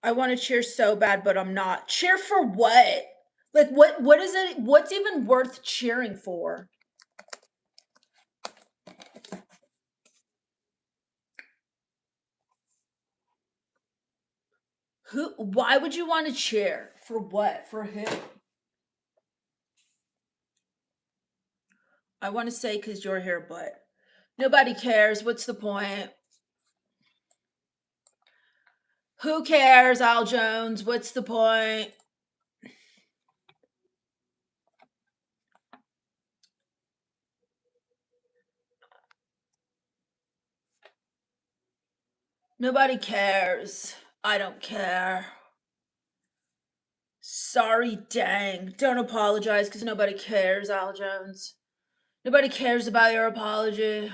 I want to cheer so bad, but I'm not. Cheer for what? Like what is it? What's even worth cheering for? Why would you want to cheer? For what? For who? I want to say cuz you're here, but nobody cares. What's the point? Who cares, Al Jones? What's the point? Nobody cares. I don't care. Sorry, dang. Don't apologize because nobody cares, Al Jones. Nobody cares about your apology.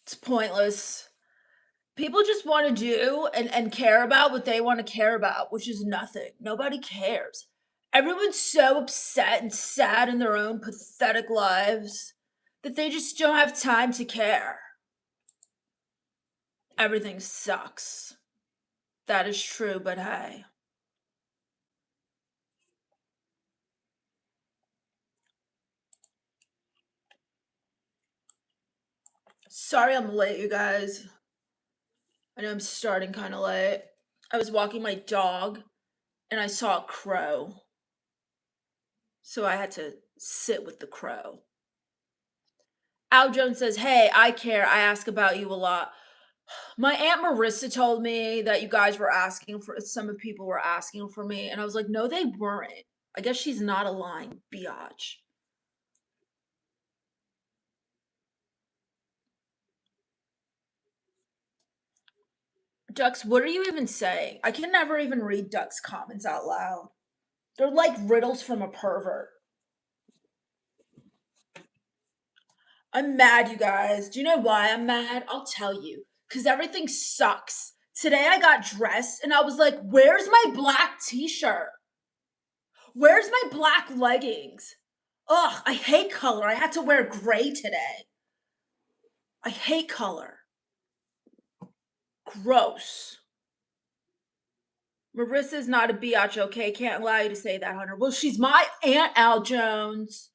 It's pointless. People just want to do and care about what they want to care about, which is nothing. Nobody cares. Everyone's so upset and sad in their own pathetic lives that they just don't have time to care. Everything sucks. That is true, but hey. Sorry I'm late, you guys. I know I'm starting kind of late. I was walking my dog and I saw a crow. So I had to sit with the crow. Al Jones says, "Hey, I care. I ask about you a lot." My Aunt Marissa told me that you guys were asking for some of people were asking for me, and I was like, no, they weren't. I guess she's not a lying biatch. Ducks, what are you even saying? I can never even read Duck's comments out loud. They're like riddles from a pervert. I'm mad, you guys. Do you know why I'm mad? I'll tell you. Because everything sucks. Today I got dressed and I was like, where's my black t shirt? Where's my black leggings? Ugh, I hate color. I had to wear gray today. I hate color. Gross. Marissa's not a biatch, okay? Can't allow you to say that, Hunter. Well, she's my Aunt Al Jones.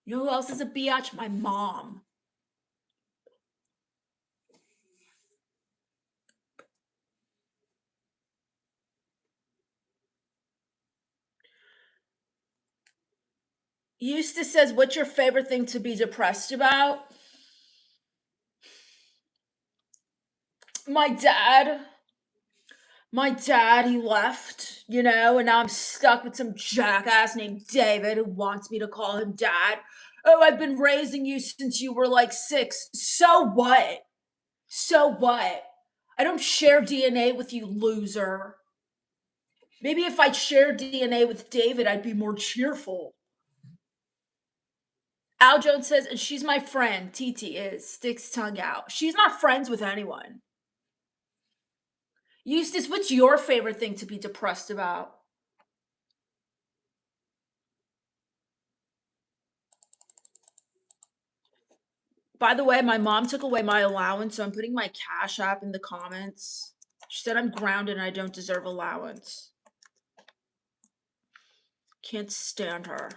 You know who else is a biatch? My mom. Eustace says, what's your favorite thing to be depressed about? My dad. My dad, he left, and now I'm stuck with some jackass named David who wants me to call him dad. Oh, I've been raising you since you were like 6. So what? So what? I don't share DNA with you, loser. Maybe if I shared DNA with David, I'd be more cheerful. Al Jones says, and she's my friend. TT is. Sticks tongue out. She's not friends with anyone. Eustace, what's your favorite thing to be depressed about? By the way, my mom took away my allowance, so I'm putting my Cash App in the comments. She said I'm grounded and I don't deserve allowance. Can't stand her.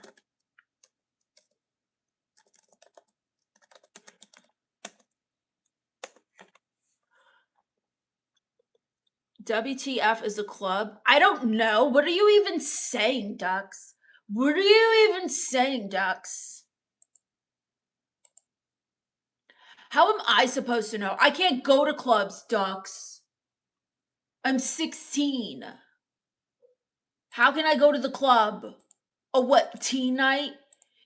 WTF is a club? I don't know. What are you even saying, Ducks? What are you even saying, Ducks? How am I supposed to know? I can't go to clubs, Ducks. I'm 16. How can I go to the club? Oh, what, teen night?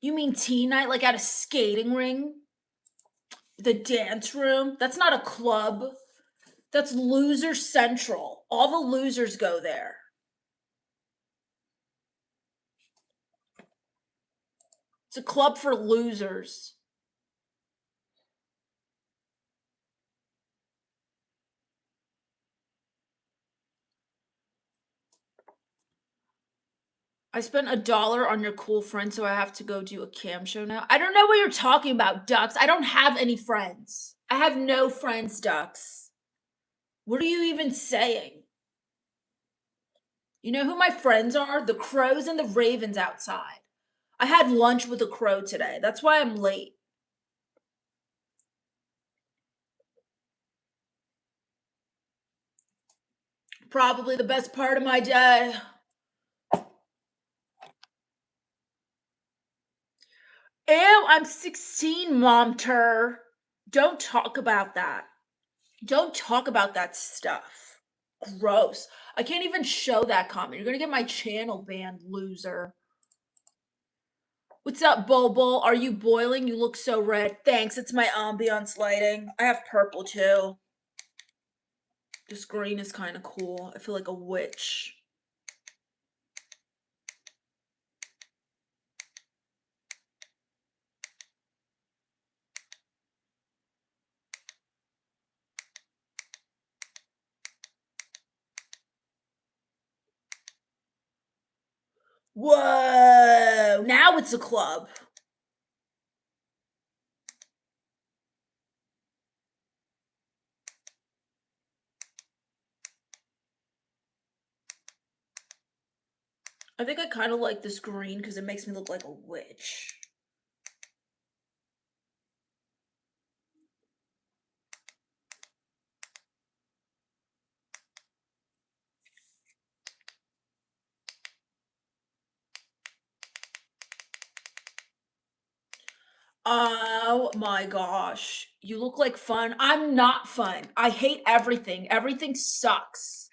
You mean teen night like at a skating ring? The dance room? That's not a club. That's loser central. All the losers go there. It's a club for losers. I spent $1 on your cool friend, so I have to go do a cam show now. I don't know what you're talking about, Ducks. I don't have any friends. I have no friends, Ducks. What are you even saying? You know who my friends are? The crows and the ravens outside. I had lunch with a crow today. That's why I'm late. Probably the best part of my day. Ew, I'm 16, Momter. Don't talk about that. Don't talk about that stuff. Gross. I can't even show that comment. You're gonna get my channel banned, loser. What's up, Bulbul? Are you boiling? You look so red. Thanks, it's my ambiance lighting. I have purple too. This green is kind of cool. I feel like a witch. Whoa! Now it's a club. I think I kind of like this green because it makes me look like a witch. Oh my gosh. You look like fun. I'm not fun. I hate everything. Everything sucks.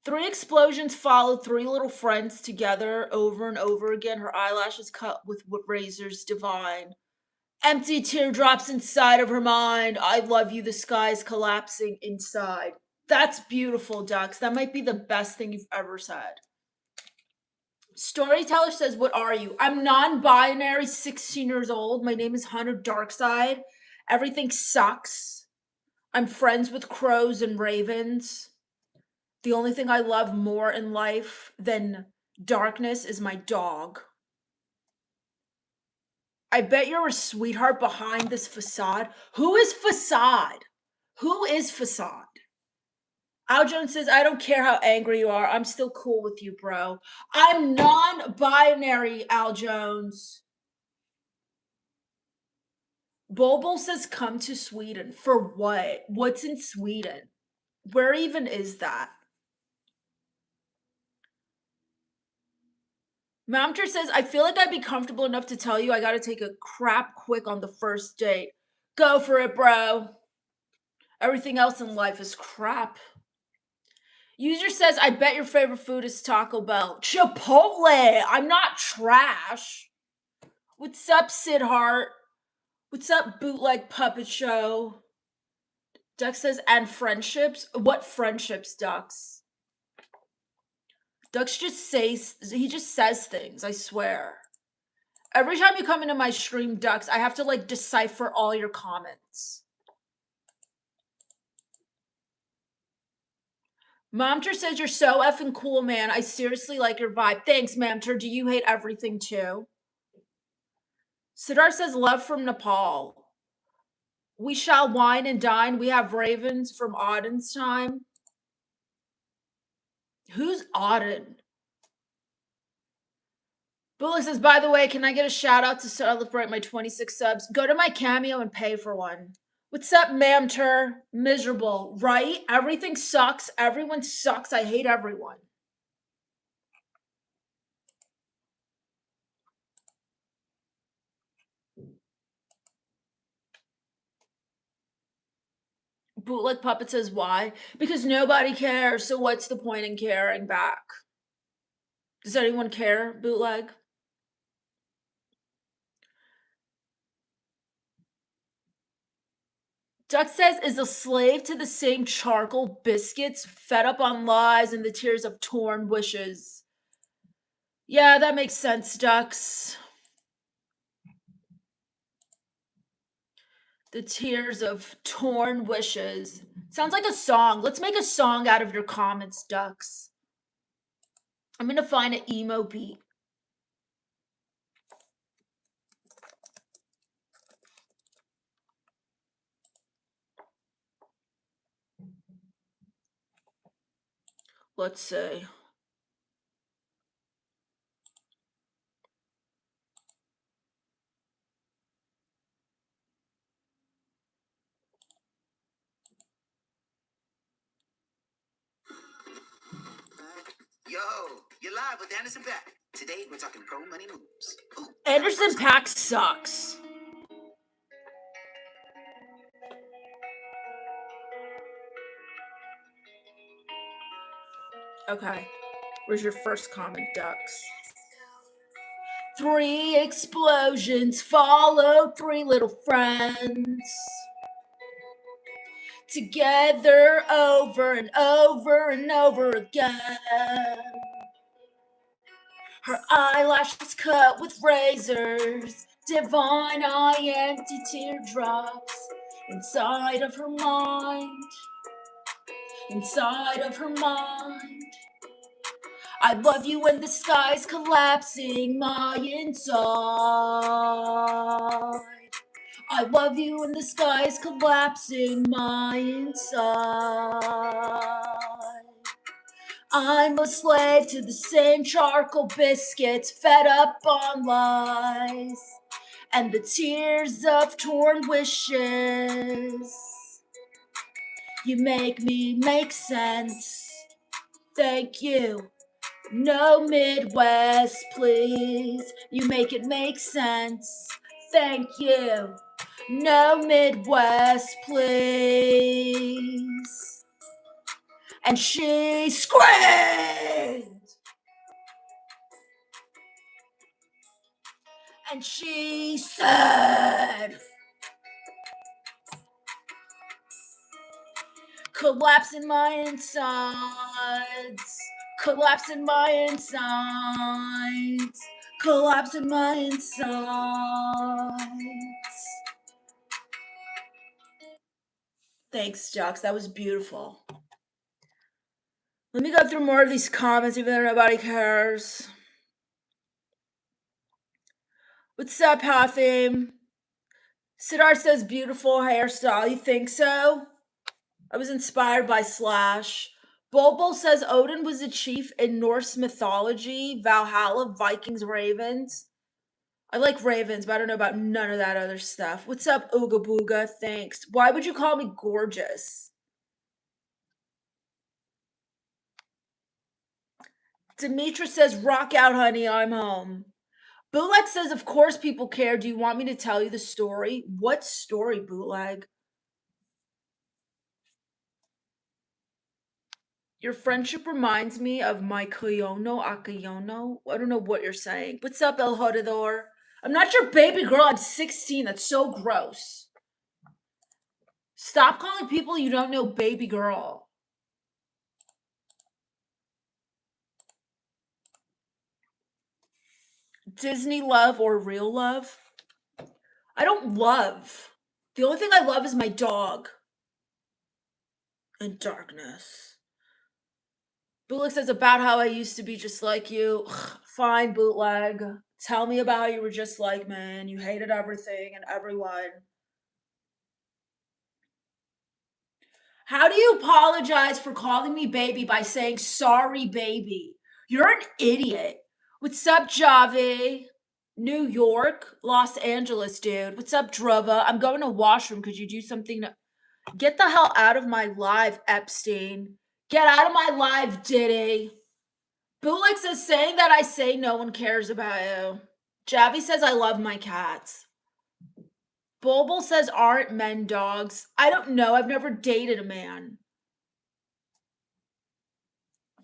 3 explosions followed 3 little friends together over and over again. Her eyelashes cut with razors divine. Empty teardrops inside of her mind. I love you. The sky's collapsing inside. That's beautiful, Ducks. That might be the best thing you've ever said. Storyteller says, what are you? I'm non-binary, 16 years old. My name is Hunter Darkside. Everything sucks. I'm friends with crows and ravens. The only thing I love more in life than darkness is my dog. I bet you're a sweetheart behind this facade. Who is facade? Who is facade? Al Jones says, I don't care how angry you are. I'm still cool with you, bro. I'm non-binary, Al Jones. Bulbul says, come to Sweden. For what? What's in Sweden? Where even is that? Mamter says, I feel like I'd be comfortable enough to tell you I gotta take a crap quick on the first date. Go for it, bro. Everything else in life is crap. User says, I bet your favorite food is Taco Bell. Chipotle! I'm not trash. What's up, Sid Hart? What's up, Bootleg Puppet Show? Duck says, and friendships? What friendships, Ducks? Ducks just says, he just says things, I swear. Every time you come into my stream, Ducks, I have to like decipher all your comments. Momter says, you're so effing cool, man. I seriously like your vibe. Thanks, Momter. Do you hate everything too? Siddhar says, love from Nepal. We shall wine and dine. We have ravens from Auden's time. Who's Auden? Bullock says, by the way, can I get a shout out to celebrate my 26 subs? Go to my Cameo and pay for one. What's up, Mamter? Miserable, right? Everything sucks. Everyone sucks. I hate everyone. Bootleg Puppet says, why? Because nobody cares, so what's the point in caring back? Does anyone care, Bootleg? Duck says, is a slave to the same charcoal biscuits, fed up on lies and the tears of torn wishes. Yeah, that makes sense, Ducks. The tears of torn wishes. Sounds like a song. Let's make a song out of your comments, Ducks. I'm gonna find an emo beat. Let's see. Yo, you're live with Anderson Paak. Today we're talking pro money moves. Ooh, Anderson Paak sucks. Okay. Where's your first comment, ducks? 3 explosions followed 3 little friends. Together over and over and over again. Her eyelashes cut with razors, divine eye empty teardrops inside of her mind. Inside of her mind. I love you when the sky's collapsing my inside. I love you when the sky's collapsing my inside. I'm a slave to the same charcoal biscuits, fed up on lies and the tears of torn wishes. You make me make sense. Thank you. No Midwest, please. You make it make sense. Thank you. No Midwest, please. And she screamed. And she said, collapsing my insides. Collapsing my insides. Collapsing my insides. Thanks, Jux. That was beautiful. Let me go through more of these comments, even though nobody cares. What's up, Hathim? Siddharth says beautiful hairstyle. You think so? I was inspired by Slash. Bulbul says Odin was a chief in Norse mythology, Valhalla, Vikings, Ravens. I like ravens, but I don't know about none of that other stuff. What's up, Ooga Booga? Thanks. Why would you call me gorgeous? Demetra says, rock out, honey, I'm home. Bootleg says, of course people care. Do you want me to tell you the story? What story, Bootleg? Your friendship reminds me of my Koyono Akayono. I don't know what you're saying. What's up, El Hodador? I'm not your baby girl. I'm 16. That's so gross. Stop calling people you don't know baby girl. Disney love or real love? I don't love. The only thing I love is my dog. And darkness. Bootleg says about how I used to be just like you. Fine, Bootleg. Tell me about how you were just like me and you hated everything and everyone. How do you apologize for calling me baby by saying sorry, baby? You're an idiot. What's up, Javi? New York, Los Angeles, dude. What's up, Druva? I'm going to washroom. Could you do something to... Get the hell out of my live, Epstein. Get out of my live, Diddy. Bootleg says, saying that I say no one cares about you. Javi says, I love my cats. Bulbul says, aren't men dogs? I don't know. I've never dated a man.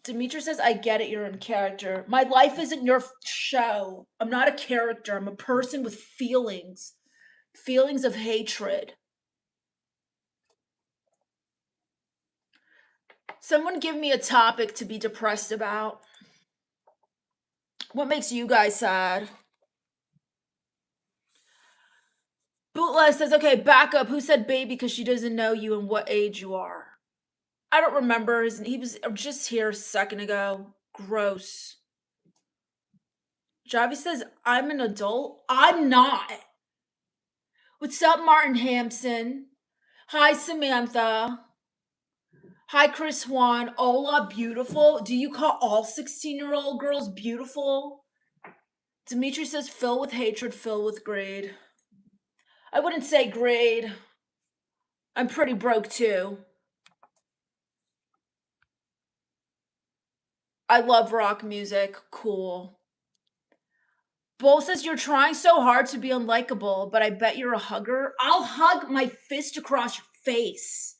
Demetra says, I get it. You're in character. My life isn't your show. I'm not a character. I'm a person with feelings. Feelings of hatred. Someone give me a topic to be depressed about. What makes you guys sad? Bootleg says, okay, back up. Who said baby because she doesn't know you and what age you are? I don't remember. He was just here a second ago. Gross. Javi says, I'm an adult. I'm not. What's up, Martin Hampson? Hi, Samantha. Hi, Chris Juan. Ola, beautiful. Do you call all 16-year-old girls beautiful? Dimitri says, fill with hatred, fill with greed. I wouldn't say greed. I'm pretty broke too. I love rock music. Cool. Bull says, you're trying so hard to be unlikable, but I bet you're a hugger. I'll hug my fist across your face.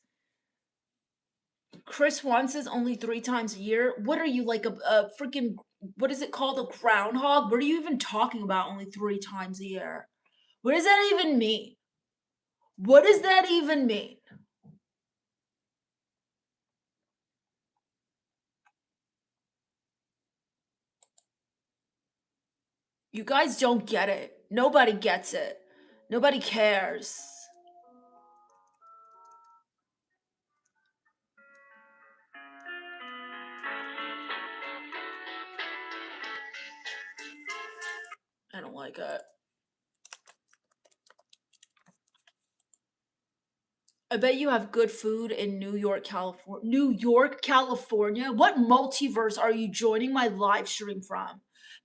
Chris Juan says only 3 times a year. What are you, like a freaking, what is it called? A groundhog? What are you even talking about only 3 times a year? What does that even mean? What does that even mean? You guys don't get it. Nobody gets it. Nobody cares. I don't like it. I bet you have good food in New York, California. New York, California? What multiverse are you joining my live stream from?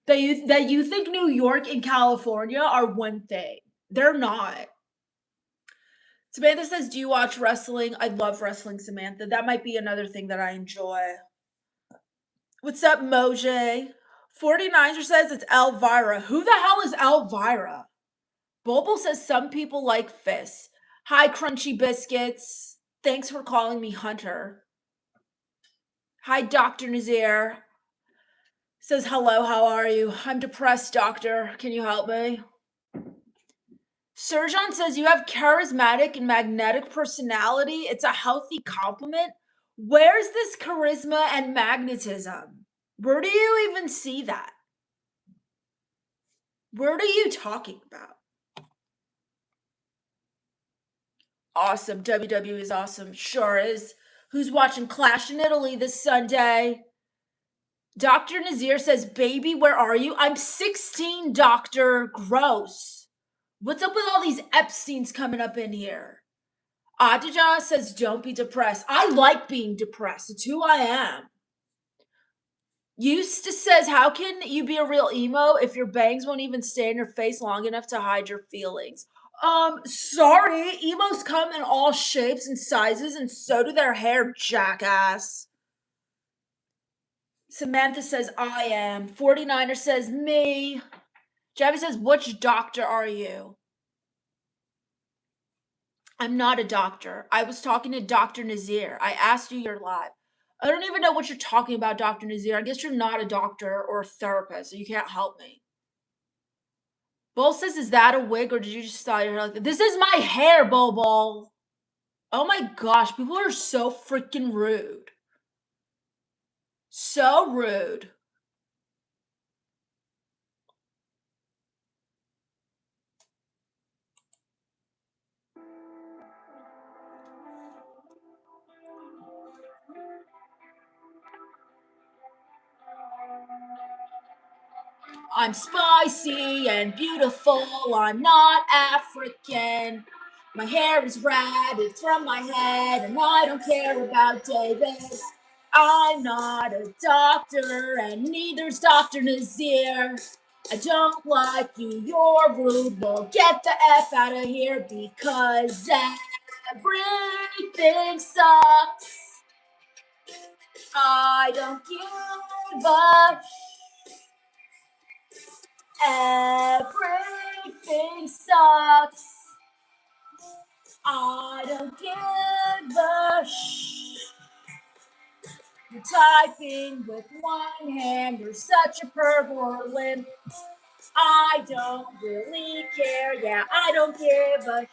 That you think New York and California are one thing. They're not. Samantha says, do you watch wrestling? I love wrestling, Samantha. That might be another thing that I enjoy. What's up, Moj? 49er says it's Elvira. Who the hell is Elvira? Bobo says some people like fists. Hi, Crunchy Biscuits. Thanks for calling me Hunter. Hi, Dr. Nazir. Says hello, how are you? I'm depressed, doctor. Can you help me? Serjan says you have charismatic and magnetic personality. It's a healthy compliment. Where's this charisma and magnetism? Where do you even see that? What are you talking about? Awesome. WWE is awesome. Sure is. Who's watching Clash in Italy this Sunday? Dr. Nazir says, baby, where are you? I'm 16, doctor. Gross. What's up with all these Epsteins coming up in here? Adija says, don't be depressed. I like being depressed. It's who I am. Eustace says, how can you be a real emo if your bangs won't even stay in your face long enough to hide your feelings? Sorry. Emos come in all shapes and sizes, and so do their hair, jackass. Samantha says, I am. 49er says, me. Javi says, which doctor are you? I'm not a doctor. I was talking to Dr. Nazir. I asked you your live. I don't even know what you're talking about, Dr. Nazir. I guess you're not a doctor or a therapist, so you can't help me. Bull says, is that a wig or did you just style your hair like that? This is my hair, Bobo. Oh my gosh, people are so freaking rude. So rude. I'm spicy and beautiful. I'm not African. My hair is red, it's from my head, and I don't care about David. I'm not a doctor, and neither's Dr. Nazir. I don't like you, you're rude. Well, get the F out of here because everything sucks. I don't give a everything sucks. I don't give a You're typing with one hand. You're such a pervert limp. I don't really care. Yeah, I don't give a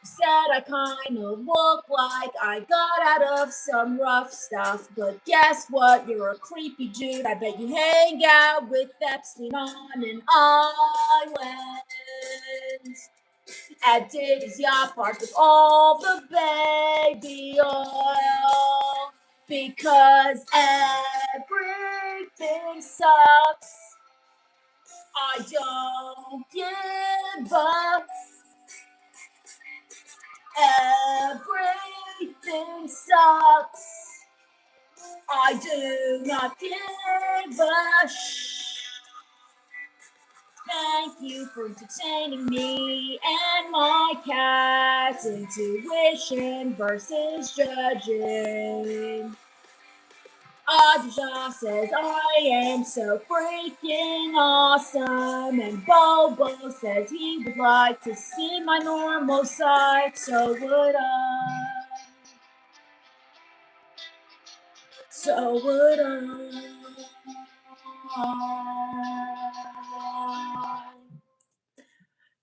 Said I kind of look like I got out of some rough stuff. But guess what? You're a creepy dude. I bet you hang out with Epstein on an island at Diddy's yacht parks with all the baby oil. Because everything sucks. I don't give up. Everything sucks. I do not give a Thank you for entertaining me and my cat's intuition versus judging. Aja says I am so freaking awesome, and Bobo says he would like to see my normal side, so would I. So would I.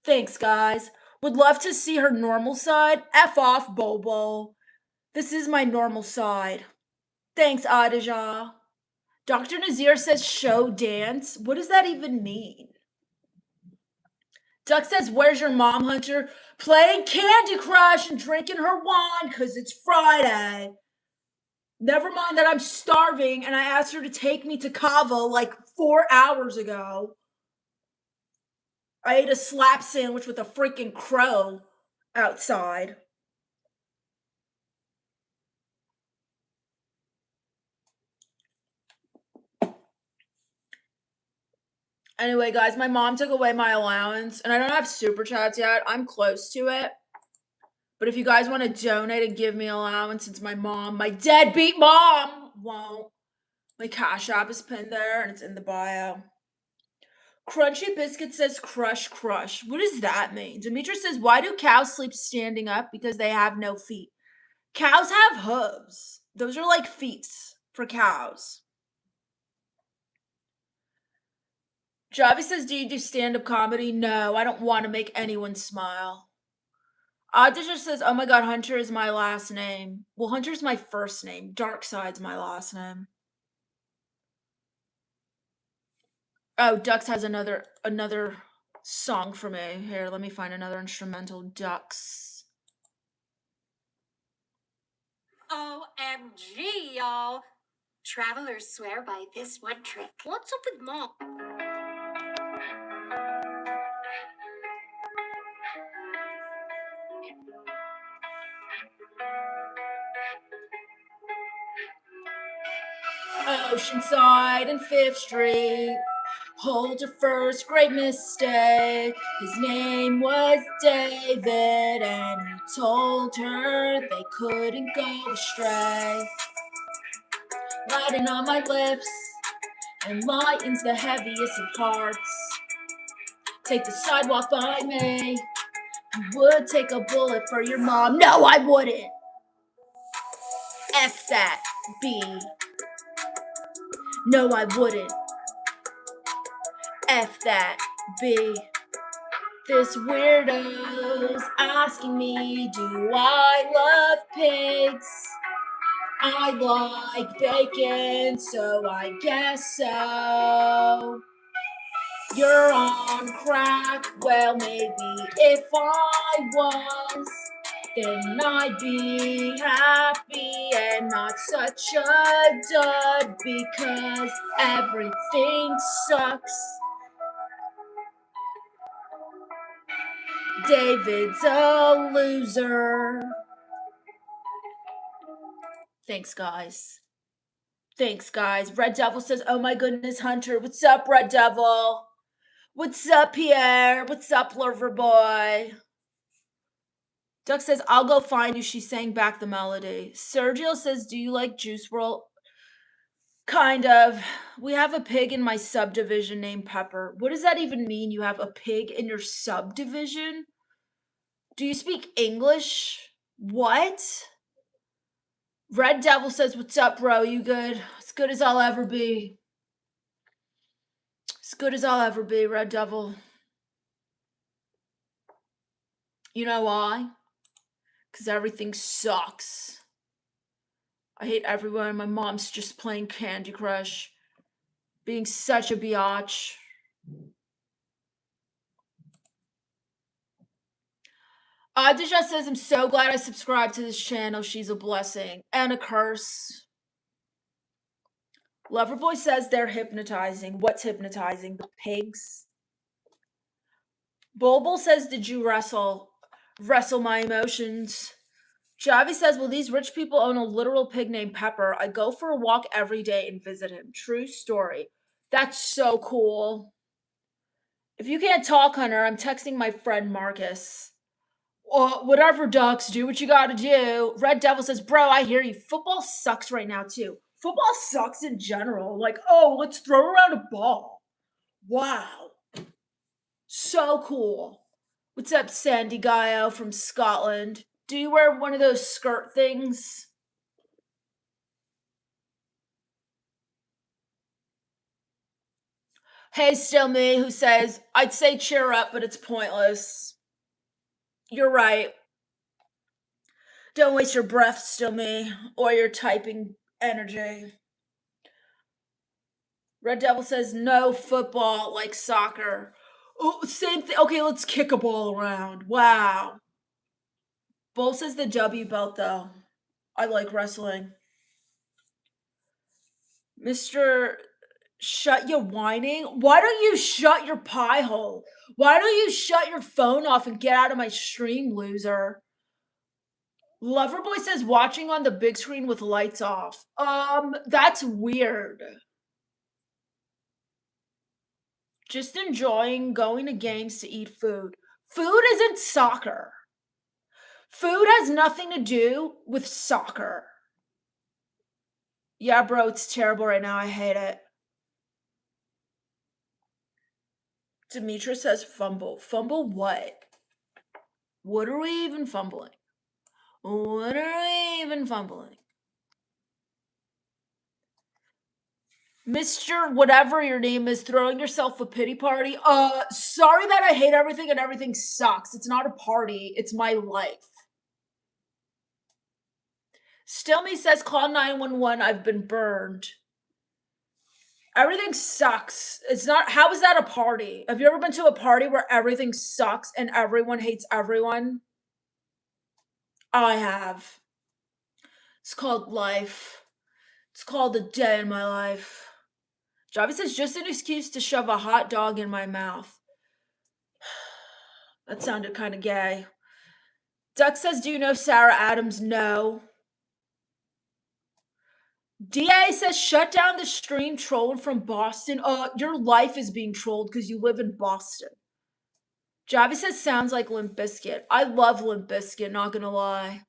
Thanks, guys. Would love to see her normal side. F off, Bobo. This is my normal side. Thanks, Adija. Dr. Nazir says show dance. What does that even mean? Duck says, where's your mom, Hunter? Playing Candy Crush and drinking her wine because it's Friday. Never mind that I'm starving and I asked her to take me to Cavo like 4 hours ago. I ate a slap sandwich with a freaking crow outside. Anyway, guys, my mom took away my allowance, and I don't have super chats yet. I'm close to it. But if you guys want to donate and give me allowance, it's my mom, my deadbeat mom, won't. My Cash App is pinned there, and it's in the bio. Crunchy Biscuit says crush, crush. What does that mean? Demetra says, why do cows sleep standing up? Because they have no feet. Cows have hooves. Those are like feet for cows. Javi says, do you do stand-up comedy? No, I don't want to make anyone smile. Adisha says, oh my god, Hunter is my last name. Well, Hunter's my first name. Darkside's my last name. Oh, Ducks has another song for me. Here, let me find another instrumental. Ducks. OMG, y'all. Travelers swear by this one trick. What's up with Mom? Oceanside and Fifth Street. Hold your first great mistake. His name was David, and he told her they couldn't go astray. Lighting on my lips and lightens the heaviest of hearts. Take the sidewalk by me. You would take a bullet for your mom. No, I wouldn't. F that B. No, I wouldn't. F that B. This weirdo's asking me, do I love pigs? I like bacon, so I guess so. You're on crack, well maybe if I was, then I'd be happy and not such a dud because everything sucks. David's a loser. Thanks, guys. Thanks, guys. Red Devil says, oh my goodness, Hunter. What's up, Red Devil? What's up, Pierre? What's up, Loverboy? Duck says, I'll go find you. She sang back the melody. Sergio says, do you like Juice WRLD? Kind of. We have a pig in my subdivision named Pepper. What does that even mean? You have a pig in your subdivision? Do you speak English? What? Red Devil says, what's up, bro? You good? As good as I'll ever be. As good as I'll ever be, Red Devil. You know why? Because everything sucks. I hate everywhere. My mom's just playing Candy Crush. Being such a biatch. Deja says, I'm so glad I subscribed to this channel. She's a blessing. And a curse. Loverboy says they're hypnotizing. What's hypnotizing? The pigs? Bulbul says, did you wrestle my emotions? Javi says, well, these rich people own a literal pig named Pepper. I go for a walk every day and visit him. True story. That's so cool. If you can't talk, Hunter, I'm texting my friend Marcus. Whatever, Ducks, do what you gotta do. Red Devil says, bro, I hear you. Football sucks right now, too. Football sucks in general. Like, oh, let's throw around a ball. Wow. So cool. What's up, Sandy Gaio from Scotland? Do you wear one of those skirt things? Hey, still me, who says, I'd say cheer up, but it's pointless. You're right. Don't waste your breath, still me, or your typing energy. Red Devil says, no football like soccer. Oh, same thing. Okay, let's kick a ball around. Wow. Bull says the W belt, though. I like wrestling. Mr. Shut your whining. Why don't you shut your pie hole? Why don't you shut your phone off and get out of my stream, loser? Loverboy says watching on the big screen with lights off. That's weird. Just enjoying going to games to eat food. Food isn't soccer. Food has nothing to do with soccer. Yeah, bro, it's terrible right now. I hate it. Demetra says fumble. Fumble what? What are we even fumbling? What are we even fumbling? Mr. Whatever your name is, throwing yourself a pity party. Sorry that I hate everything and everything sucks. It's not a party. It's my life. Still me says, call 911. I've been burned. Everything sucks. It's not, how is that a party? Have you ever been to a party where everything sucks and everyone hates everyone? I have. It's called life. It's called a day in my life. Javi says, just an excuse to shove a hot dog in my mouth. That sounded kind of gay. Duck says, do you know Sarah Adams? No. DA says, shut down the stream, trolling from Boston. Your life is being trolled because you live in Boston. Javi says, sounds like Limp Bizkit. I love Limp Bizkit, not gonna lie.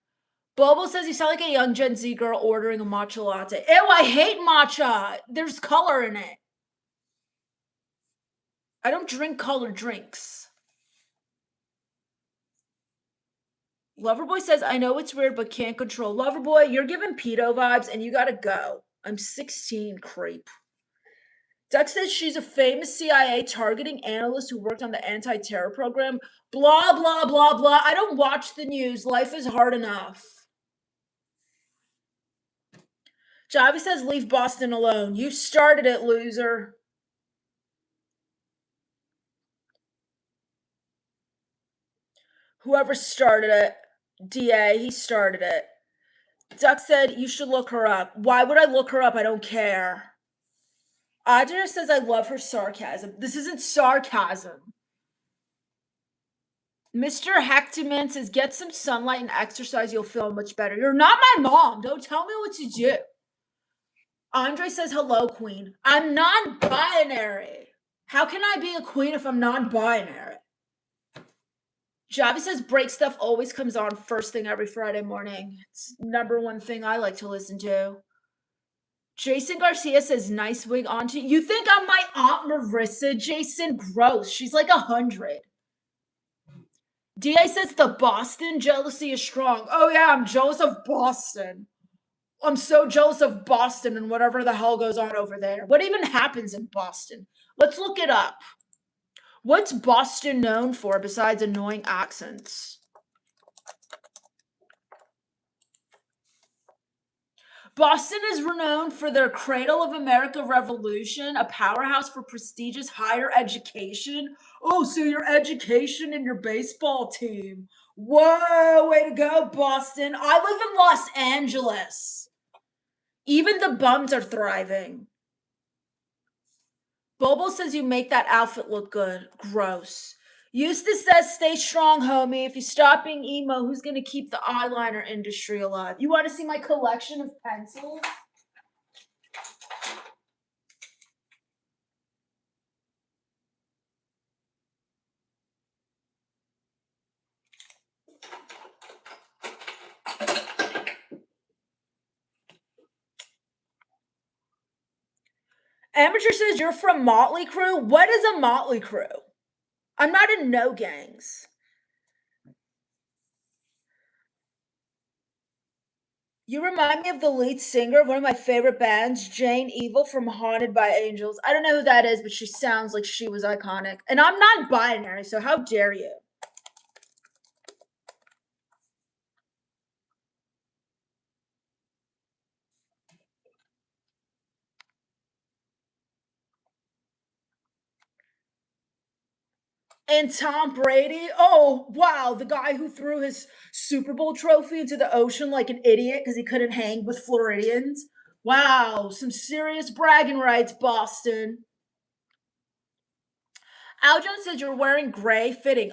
Bobo says, you sound like a young Gen Z girl ordering a matcha latte. Ew, I hate matcha. There's color in it. I don't drink colored drinks. Loverboy says, I know it's weird, but can't control. Loverboy, you're giving pedo vibes and you gotta go. I'm 16, creep. Duck says she's a famous CIA targeting analyst who worked on the anti-terror program. Blah, blah, blah, blah. I don't watch the news. Life is hard enough. Javi says, leave Boston alone. You started it, loser. Whoever started it, DA, he started it. Duck said, you should look her up. Why would I look her up? I don't care. Audra says, I love her sarcasm. This isn't sarcasm. Mr. Hectorman says, get some sunlight and exercise. You'll feel much better. You're not my mom. Don't tell me what to do. Andre says, hello, queen. I'm non-binary. How can I be a queen if I'm non-binary? Javi says, break stuff always comes on first thing every Friday morning. It's #1 thing I like to listen to. Jason Garcia says, nice wig auntie. You think I'm my Aunt Marissa, Jason? Gross. She's like 100. DA says, the Boston jealousy is strong. Oh yeah, I'm jealous of Boston. I'm so jealous of Boston and whatever the hell goes on over there. What even happens in Boston? Let's look it up. What's Boston known for besides annoying accents? Boston is renowned for their Cradle of America Revolution, a powerhouse for prestigious higher education. Oh, so your education and your baseball team. Whoa, way to go, Boston. I live in Los Angeles. Even the bums are thriving. Bobo says you make that outfit look good. Gross. Eustace says, stay strong, homie. If you stop being emo, who's going to keep the eyeliner industry alive? You want to see my collection of pencils? Amateur says, you're from Motley Crue? What is a Motley Crue? I'm not in no gangs. You remind me of the lead singer of one of my favorite bands, Jane Evil from Haunted by Angels. I don't know who that is, but she sounds like she was iconic. And I'm not binary, so how dare you? And Tom Brady, oh, wow, the guy who threw his Super Bowl trophy into the ocean like an idiot because he couldn't hang with Floridians. Wow, some serious bragging rights, Boston. Al Jones says you're wearing gray fitting.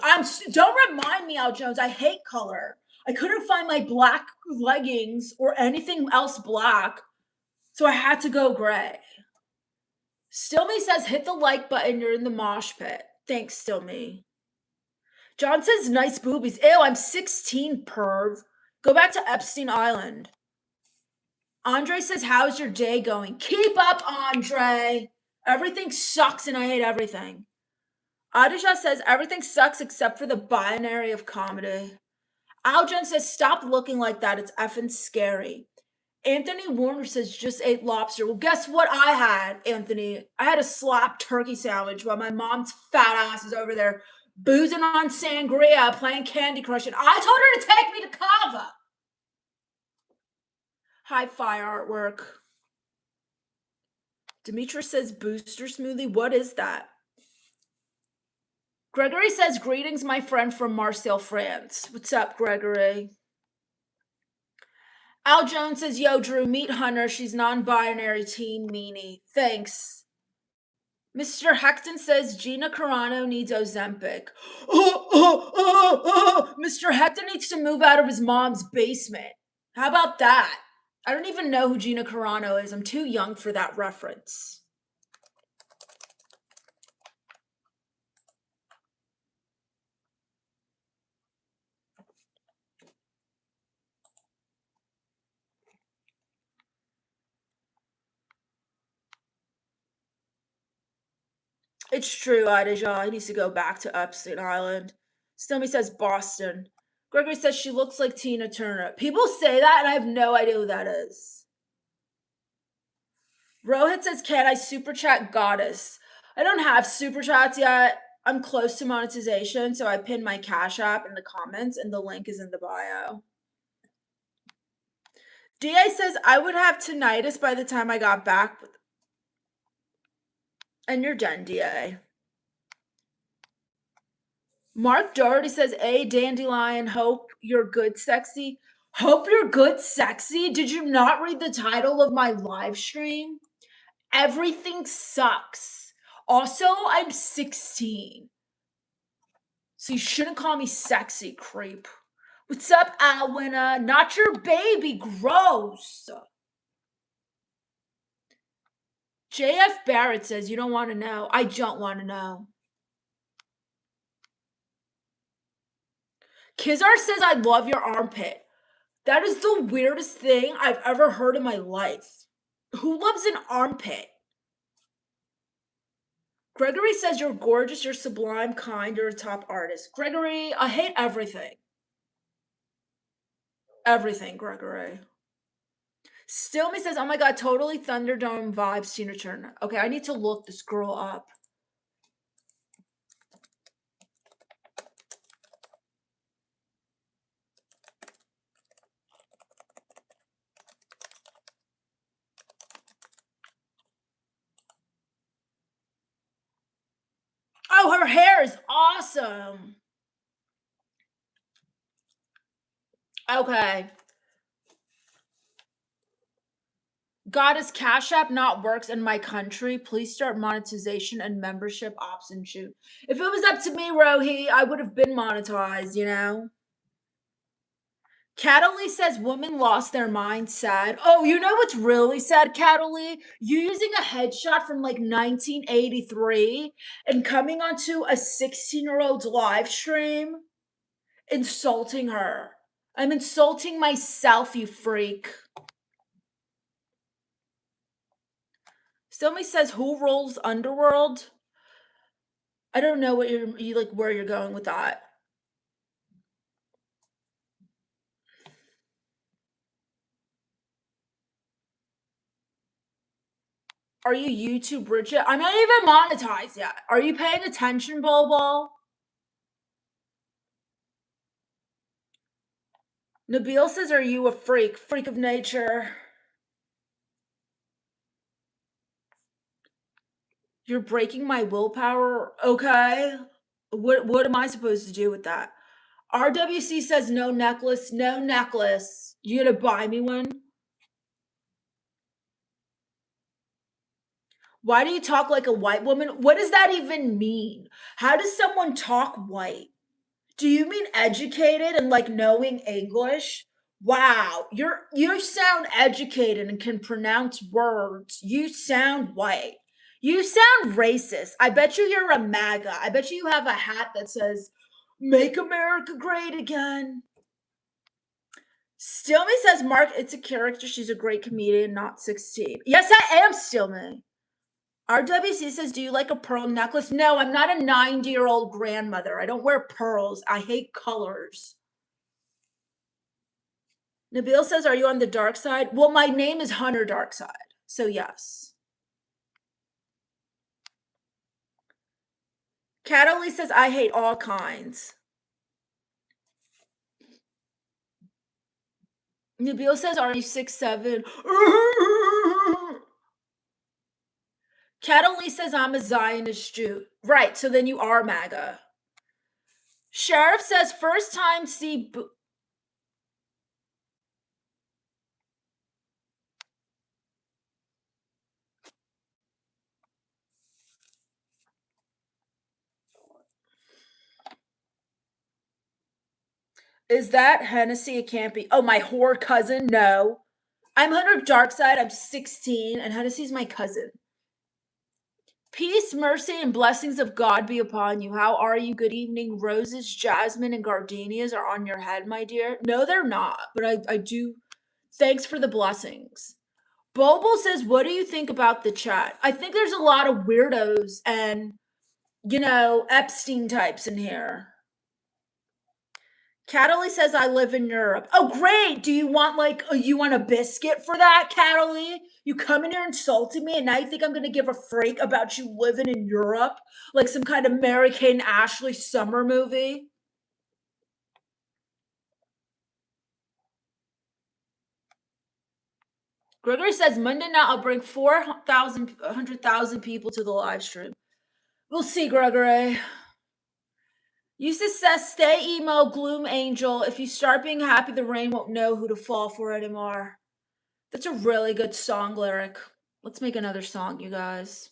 Don't remind me, Al Jones. I hate color. I couldn't find my black leggings or anything else black, so I had to go gray. Stillme says hit the like button. You're in the mosh pit. Thanks, Stillme. John says nice boobies. Ew, I'm 16, perv. Go back to Epstein Island. Andre says, how's your day going? Keep up, Andre. Everything sucks and I hate everything. Adisha says, everything sucks except for the binary of comedy. Aljan says, stop looking like that. It's effing scary. Anthony Warner says, just ate lobster. Well, guess what I had, Anthony? I had a slap turkey sandwich while my mom's fat ass is over there boozing on sangria, playing Candy Crush, and I told her to take me to Kava. Hi-fi artwork. Demetra says, booster smoothie. What is that? Gregory says, greetings, my friend from Marseille, France. What's up, Gregory? Al Jones says, yo, Drew, meet Hunter. She's non-binary teen meanie. Thanks. Mr. Hecton says, Gina Carano needs Ozempic. Mr. Hecton needs to move out of his mom's basement. How about that? I don't even know who Gina Carano is. I'm too young for that reference. It's true, Adeja. He needs to go back to Epstein Island. Stommy says Boston. Gregory says she looks like Tina Turner. People say that, and I have no idea who that is. Rohit says, can I super chat Goddess? I don't have super chats yet. I'm close to monetization, so I pinned my Cash App in the comments, and the link is in the bio. DA says, I would have tinnitus by the time I got back. And you're done, DA. Mark Doherty says, A, Dandelion, hope you're good, sexy. Hope you're good, sexy? Did you not read the title of my live stream? Everything sucks. Also, I'm 16. So you shouldn't call me sexy, creep. What's up, Alwina? Not your baby, gross. JF Barrett says, you don't want to know. I don't want to know. Kizar says, I love your armpit. That is the weirdest thing I've ever heard in my life. Who loves an armpit? Gregory says, you're gorgeous, you're sublime, kind, you're a top artist. Gregory, I hate everything. Everything, Gregory. Stillme says, oh my god, totally Thunderdome vibes, Tina Turner. Okay, I need to look this girl up. Oh, her hair is awesome. Okay. God, is Cash App not works in my country? Please start monetization and membership option shoot. If it was up to me, Rohi, I would have been monetized, you know? Cataly says women lost their mind, sad. Oh, you know what's really sad, Cataly? You using a headshot from like 1983 and coming onto a 16-year-old's live stream, insulting her. I'm insulting myself, you freak. Somebody says, who rules Underworld? I don't know what you like where you're going with that. Are you YouTube Bridget? I'm not even monetized yet. Are you paying attention, Bobo? Nabil says, are you a freak? Freak of nature. You're breaking my willpower. Okay. What am I supposed to do with that? RWC says no necklace, no necklace. You gonna buy me one? Why do you talk like a white woman? What does that even mean? How does someone talk white? Do you mean educated and like knowing English? Wow, you sound educated and can pronounce words. You sound white. You sound racist. I bet you're a MAGA. I bet you have a hat that says "Make America Great Again." Stillme says, Mark, it's a character. She's a great comedian, not 16. Yes, I am Stillme. RWC says, do you like a pearl necklace? No, I'm not a 90-year-old grandmother. I don't wear pearls. I hate colors. Nabil says, are you on the dark side? Well, my name is Hunter Darkside, so yes. Cataly says, I hate all kinds. Nabil says, are you 6'7"? Cataly says, I'm a Zionist Jew. Right, so then you are MAGA. Sheriff says, first time see... Is that Hennessy? It can't be. Oh, my whore cousin? No. I'm Hunter Darkside. I'm 16, and Hennessy's my cousin. Peace, mercy, and blessings of God be upon you. How are you? Good evening. Roses, jasmine, and gardenias are on your head, my dear. No, they're not, but I do. Thanks for the blessings. Boble says, what do you think about the chat? I think there's a lot of weirdos and, Epstein types in here. Cataly says, I live in Europe. Oh, great. Do you want you want a biscuit for that, Cataly? You come in here insulting me and now you think I'm going to give a freak about you living in Europe? Like some kind of Mary-Kate and Ashley summer movie? Gregory says, Monday night I'll bring 100,000 people to the live stream. We'll see, Gregory. Eustace says, stay emo, gloom angel. If you start being happy, the rain won't know who to fall for anymore. That's a really good song lyric. Let's make another song, you guys.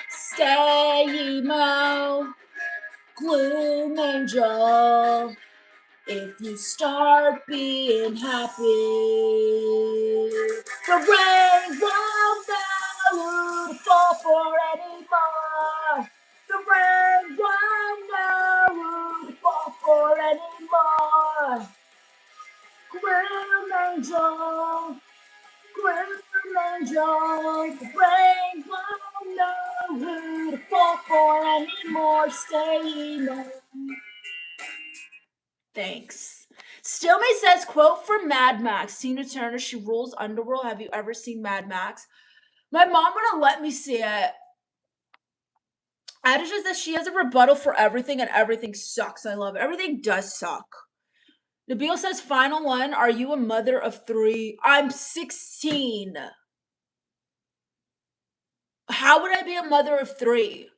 Stay emo, gloom angel. If you start being happy, the rain won't know who to fall for anymore. The rain won't know who to fall for anymore. Gloom angel, gloom angel. The rain won't know who to fall for anymore. Stay emo. Thanks. Stillme says, quote from Mad Max, Tina Turner, she rules Underworld. Have you ever seen Mad Max? My mom wouldn't let me see it. Ada says that she has a rebuttal for everything and everything sucks. I love it. Everything does suck. Nabil says, final one, are you a mother of 3? I'm 16. How would I be a mother of 3?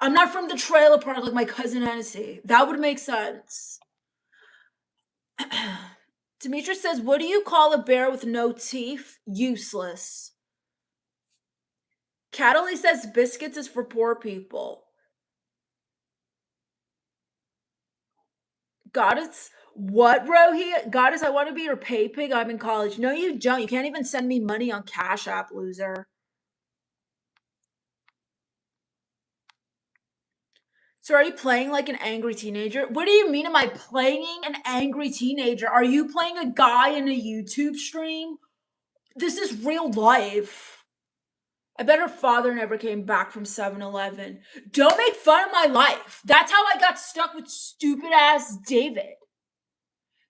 I'm not from the trailer park like my cousin Hennessy. That would make sense. Demetra says, what do you call a bear with no teeth? Useless. Cataly says biscuits is for poor people. Goddess, what, Rohi? Goddess, I want to be your pay pig. I'm in college. No, you don't. You can't even send me money on Cash App, loser. So are you playing like an angry teenager? What do you mean am I playing an angry teenager? Are you playing a guy in a YouTube stream? This is real life. I bet her father never came back from 7-Eleven. Don't make fun of my life. That's how I got stuck with stupid ass David.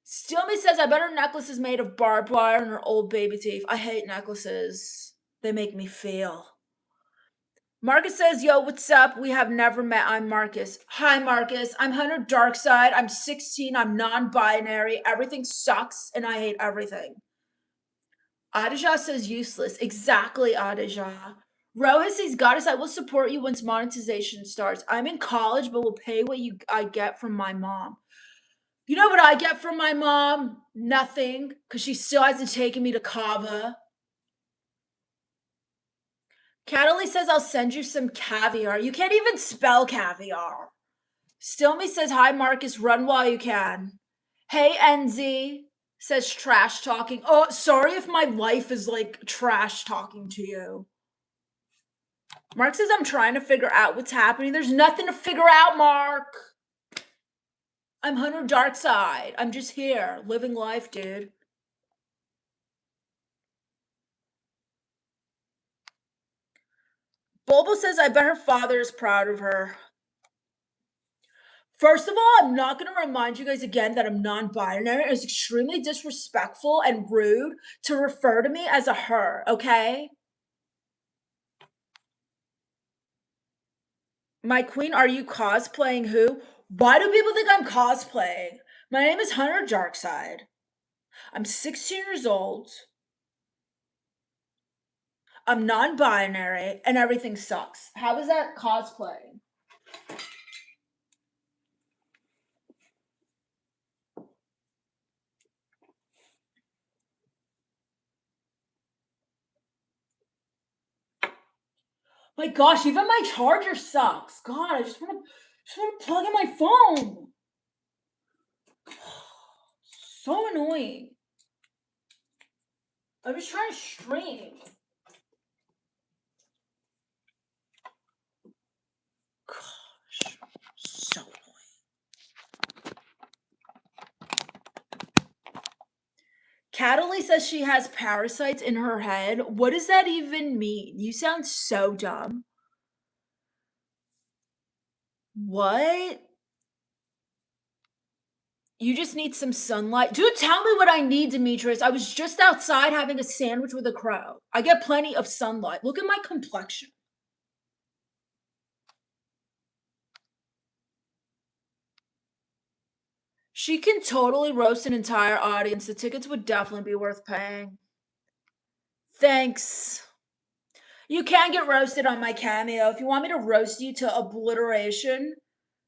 Stillme says, I bet her necklace is made of barbed wire and her old baby teeth. I hate necklaces. They make me feel. Marcus says, yo, what's up? We have never met. I'm Marcus. Hi, Marcus. I'm Hunter Darkside. I'm 16. I'm non-binary. Everything sucks, and I hate everything. Adija says useless. Exactly, Adija. Rohit says, Goddess, I will support you once monetization starts. I'm in college, but will pay what I get from my mom. You know what I get from my mom? Nothing, because she still hasn't taken me to Kava. Cataly says, I'll send you some caviar. You can't even spell caviar. Stillme says, hi, Marcus. Run while you can. Hey, NZ says, trash talking. Oh, sorry if my life is like trash talking to you. Mark says, I'm trying to figure out what's happening. There's nothing to figure out, Mark. I'm Hunter Darkside. I'm just here, living life, dude. Bulbo says, I bet her father is proud of her. First of all, I'm not going to remind you guys again that I'm non-binary. It's extremely disrespectful and rude to refer to me as a her, okay? My queen, are you cosplaying who? Why do people think I'm cosplaying? My name is Hunter Darkside. I'm 16 years old. I'm non-binary and everything sucks. How is that cosplaying? My gosh, even my charger sucks. God, I just want to plug in my phone. So annoying. I'm just trying to stream. Gosh, so annoying. Cataly says she has parasites in her head. What does that even mean? You sound so dumb. What? You just need some sunlight. Dude, tell me what I need, Demetrius. I was just outside having a sandwich with a crow. I get plenty of sunlight. Look at my complexion. She can totally roast an entire audience. The tickets would definitely be worth paying. Thanks. You can get roasted on my Cameo. If you want me to roast you to obliteration,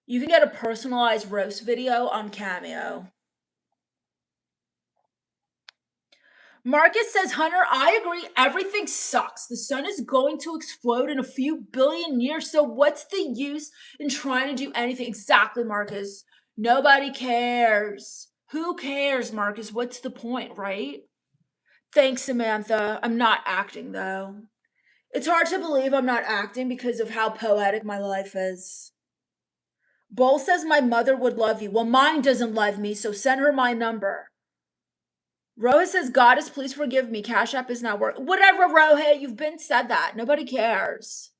you can get a personalized roast video on Cameo. Marcus says, Hunter, I agree. Everything sucks. The sun is going to explode in a few billion years. So what's the use in trying to do anything? Exactly, Marcus. Nobody cares. Who cares, Marcus? What's the point, right? Thanks, Samantha. I'm not acting, though. It's hard to believe I'm not acting because of how poetic my life is. Bull says my mother would love you. Well, mine doesn't love me, so send her my number. Rohit says, Goddess, please forgive me. Cash App is not working. Whatever, Rohit, you've been said that. Nobody cares.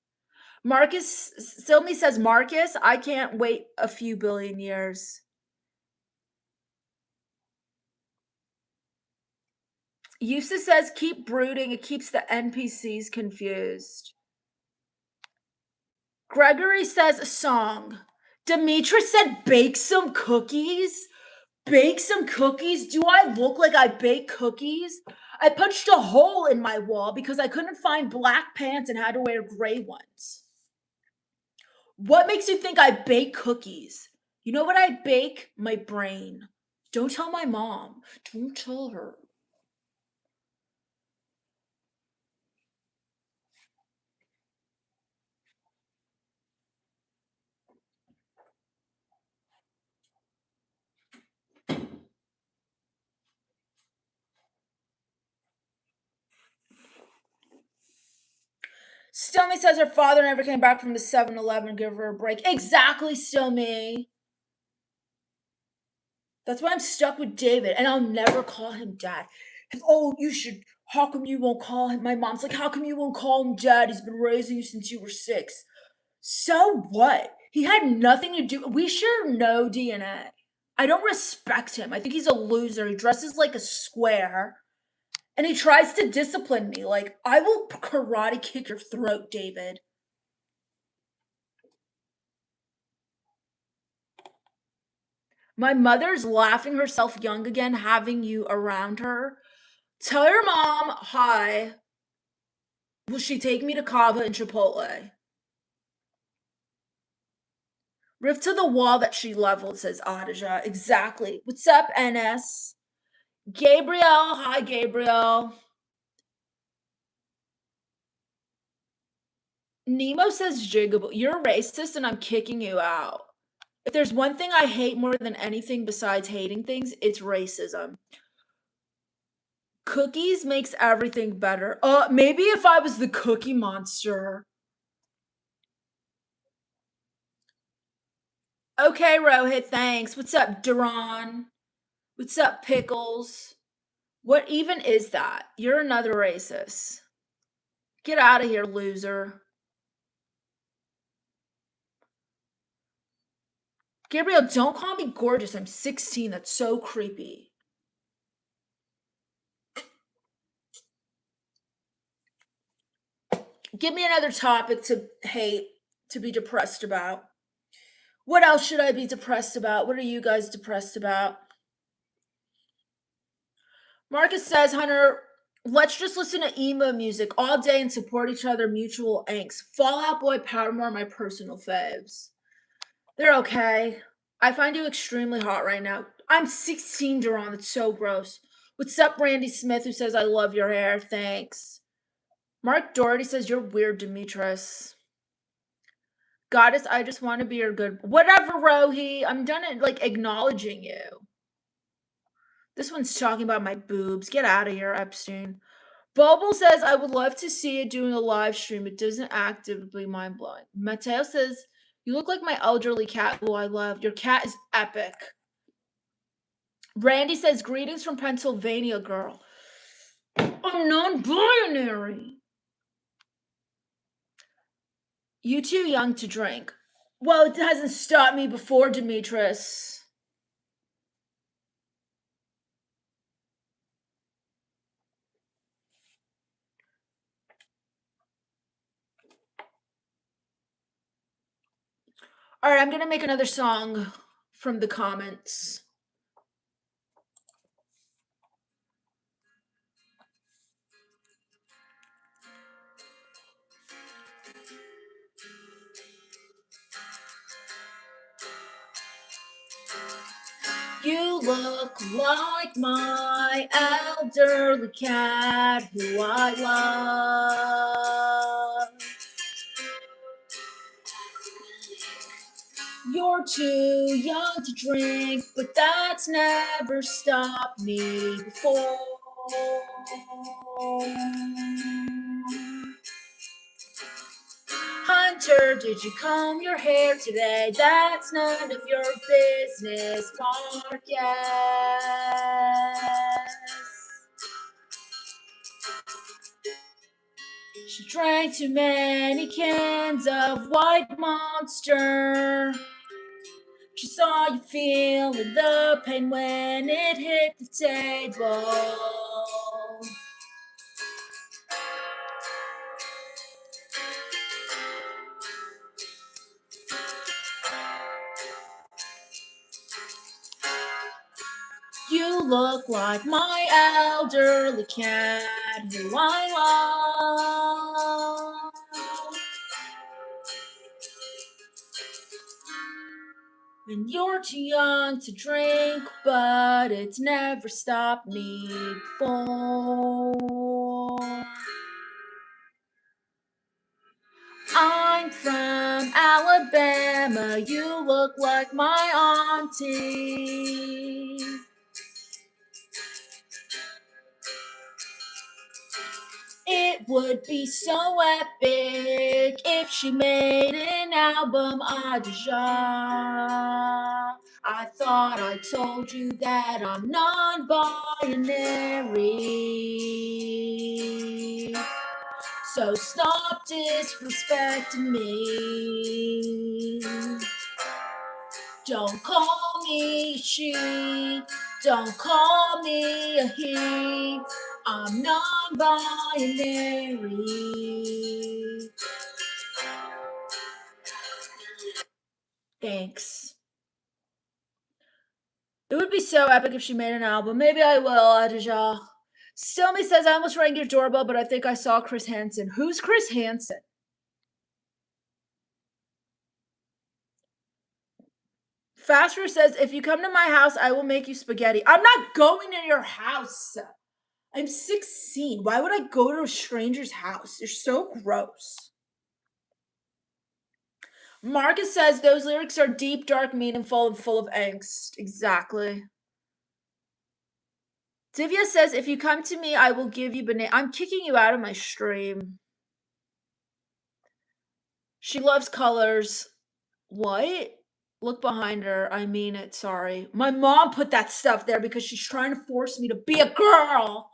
Marcus, Silmy says, Marcus, I can't wait a few billion years. Eustace says, keep brooding. It keeps the NPCs confused. Gregory says, a song. Demetra said, bake some cookies. bake some cookies? Do I look like I bake cookies? I punched a hole in my wall because I couldn't find black pants and had to wear gray ones. What makes you think I bake cookies? You know what I bake? My brain. Don't tell my mom. Don't tell her. Stilmy says her father never came back from the 7-Eleven to give her a break. Exactly, Stilmy. That's why I'm stuck with David, and I'll never call him dad. Oh, you should. How come you won't call him? My mom's like, how come you won't call him dad? He's been raising you since you were 6. So what? He had nothing to do. We share no DNA. I don't respect him. I think he's a loser. He dresses like a square, and he tries to discipline me. Like, I will karate kick your throat, David. My mother's laughing herself young again, having you around her. Tell your mom hi. Will she take me to Cava and Chipotle? Rift to the wall that she leveled, says Adija. Exactly. What's up, NS? Gabriel. Hi, Gabriel. Nemo says jiggable. You're racist and I'm kicking you out. If there's one thing I hate more than anything besides hating things, it's racism. Cookies makes everything better. Maybe if I was the cookie monster. Okay, Rohit, thanks. What's up, Duran? What's up, Pickles? What even is that? You're another racist. Get out of here, loser. Gabriel, don't call me gorgeous. I'm 16. That's so creepy. Give me another topic to hate, to be depressed about. What else should I be depressed about? What are you guys depressed about? Marcus says, Hunter, let's just listen to emo music all day and support each other, mutual angst. Fall Out Boy, Paramore, my personal faves. They're okay. I find you extremely hot right now. I'm 16, Duran. That's so gross. What's up, Randy Smith, who says, I love your hair. Thanks. Mark Doherty says, you're weird, Demetris. Goddess, I just want to be your good. Whatever, Rohi. I'm done at, acknowledging you. This one's talking about my boobs. Get out of here, Epstein. Bubble says, I would love to see it doing a live stream. It doesn't actively mind blowing. Mateo says, you look like my elderly cat who I love. Your cat is epic. Randy says, greetings from Pennsylvania, girl. I'm non-binary. You too young to drink. Well, it hasn't stopped me before, Demetris. All right, I'm going to make another song from the comments. You look like my elderly cat who I love. You're too young to drink, but that's never stopped me before. Hunter, did you comb your hair today? That's none of your business, Mark. Yes. She drank too many cans of White Monster. She saw you feeling the pain when it hit the table. look like my elderly cat who I love. And you're too young to drink, but it's never stopped me before. I'm from Alabama, you look like my auntie. It would be so epic if she made an album Adja. I thought I told you that I'm non-binary. So stop disrespecting me. Don't call me she, don't call me a he. I'm non-binary. Thanks. It would be so epic if she made an album. Maybe I will, Adja. Stilmy says, I almost rang your doorbell, but I think I saw Chris Hansen. Who's Chris Hansen? Faster says, if you come to my house, I will make you spaghetti. I'm not going to your house. I'm 16. Why would I go to a stranger's house? You're so gross. Marcus says, those lyrics are deep, dark, meaningful, and full of angst. Exactly. Divya says, if you come to me, I will give you banana. I'm kicking you out of my stream. She loves colors. What? Look behind her. I mean it, sorry. My mom put that stuff there because she's trying to force me to be a girl.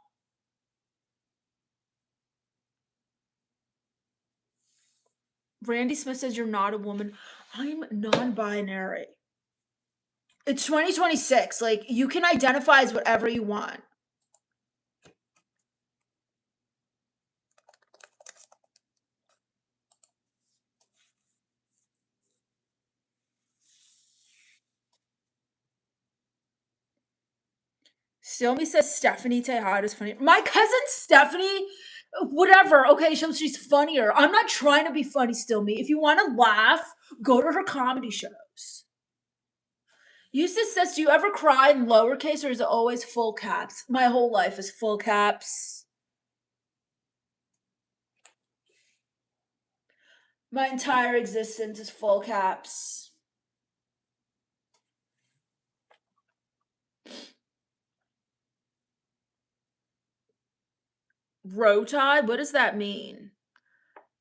Randy Smith says, you're not a woman. I'm non-binary. It's 2026. Like, you can identify as whatever you want. Xiaomi says Stephanie Tejada is funny. My cousin Stephanie, whatever. Okay, she's funnier. I'm not trying to be funny, Stillme. If you want to laugh, go to her comedy shows. Eustace says, do you ever cry in lowercase or is it always full caps? My whole life is full caps. My entire existence is full caps. Rotide? What does that mean?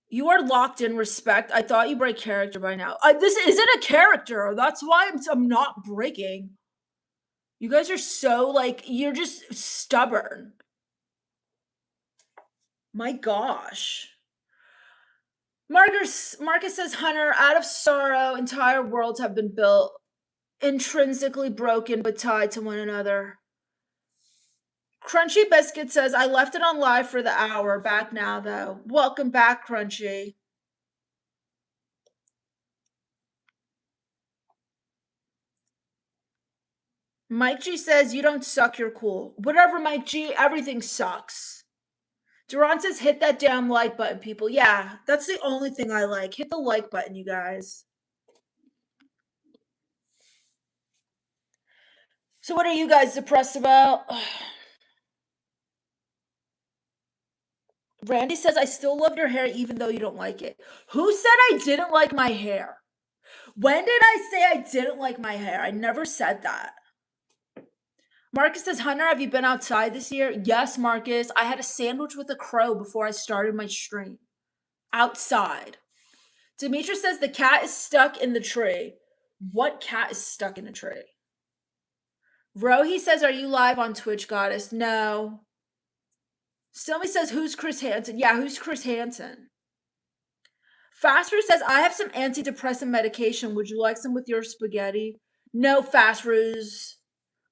You are locked in respect. I thought you break character by now. This isn't a character. That's why I'm not breaking. You guys are so, like, you're just stubborn. My gosh. Marcus says, Hunter, out of sorrow, entire worlds have been built, intrinsically broken but tied to one another. Crunchy Biscuit says, I left it on live for the hour. Back now, though. Welcome back, Crunchy. Mike G says, you don't suck, you're cool. Whatever, Mike G, everything sucks. Duran says, hit that damn like button, people. Yeah, that's the only thing I like. Hit the like button, you guys. So what are you guys depressed about? Randy says, I still love your hair even though you don't like it. Who said I didn't like my hair? When did I say I didn't like my hair? I never said that. Marcus says, Hunter, have you been outside this year? Yes, Marcus. I had a sandwich with a crow before I started my stream. Outside. Demetra says, the cat is stuck in the tree. What cat is stuck in a tree? Rohi says, are you live on Twitch, Goddess? No. Stilmy says, who's Chris Hansen? Yeah, who's Chris Hansen? Fast says, I have some antidepressant medication. Would you like some with your spaghetti? No, Fast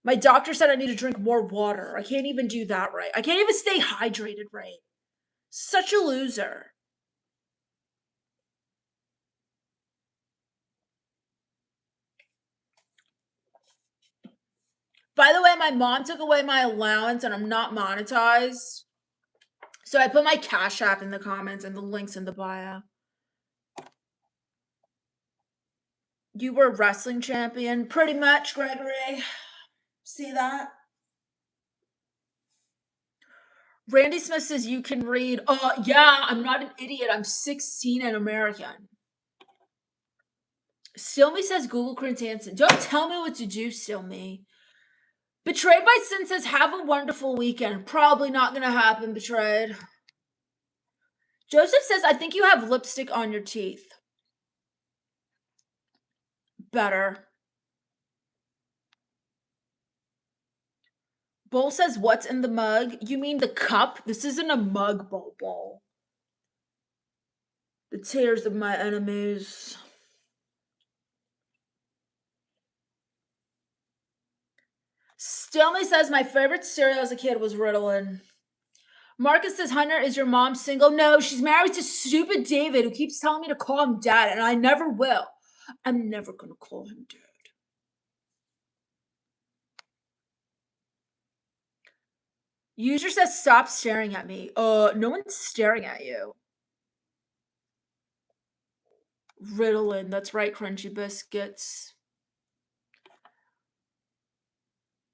My doctor said I need to drink more water. I can't even do that right. I can't even stay hydrated right. Such a loser. By the way, my mom took away my allowance and I'm not monetized. So I put my Cash App in the comments and the links in the bio. You were a wrestling champion, pretty much, Gregory. See that? Randy Smith says you can read. Yeah, I'm not an idiot. I'm 16 and American. Still Me says Google Chris Hansen. Don't tell me what to do, Still Me. Betrayed by Sin says have a wonderful weekend. Probably not gonna happen, Betrayed. Joseph says I think you have lipstick on your teeth. Better. Bull says what's in the mug? You mean the cup? This isn't a mug, Bull. The tears of my enemies. Still Me says my favorite cereal as a kid was Ritalin. Marcus says Hunter, is your mom single? No, she's married to stupid David who keeps telling me to call him dad, and I never will. I'm never gonna call him dad. User says stop staring at me. No one's staring at you. Ritalin, that's right, Crunchy Biscuits.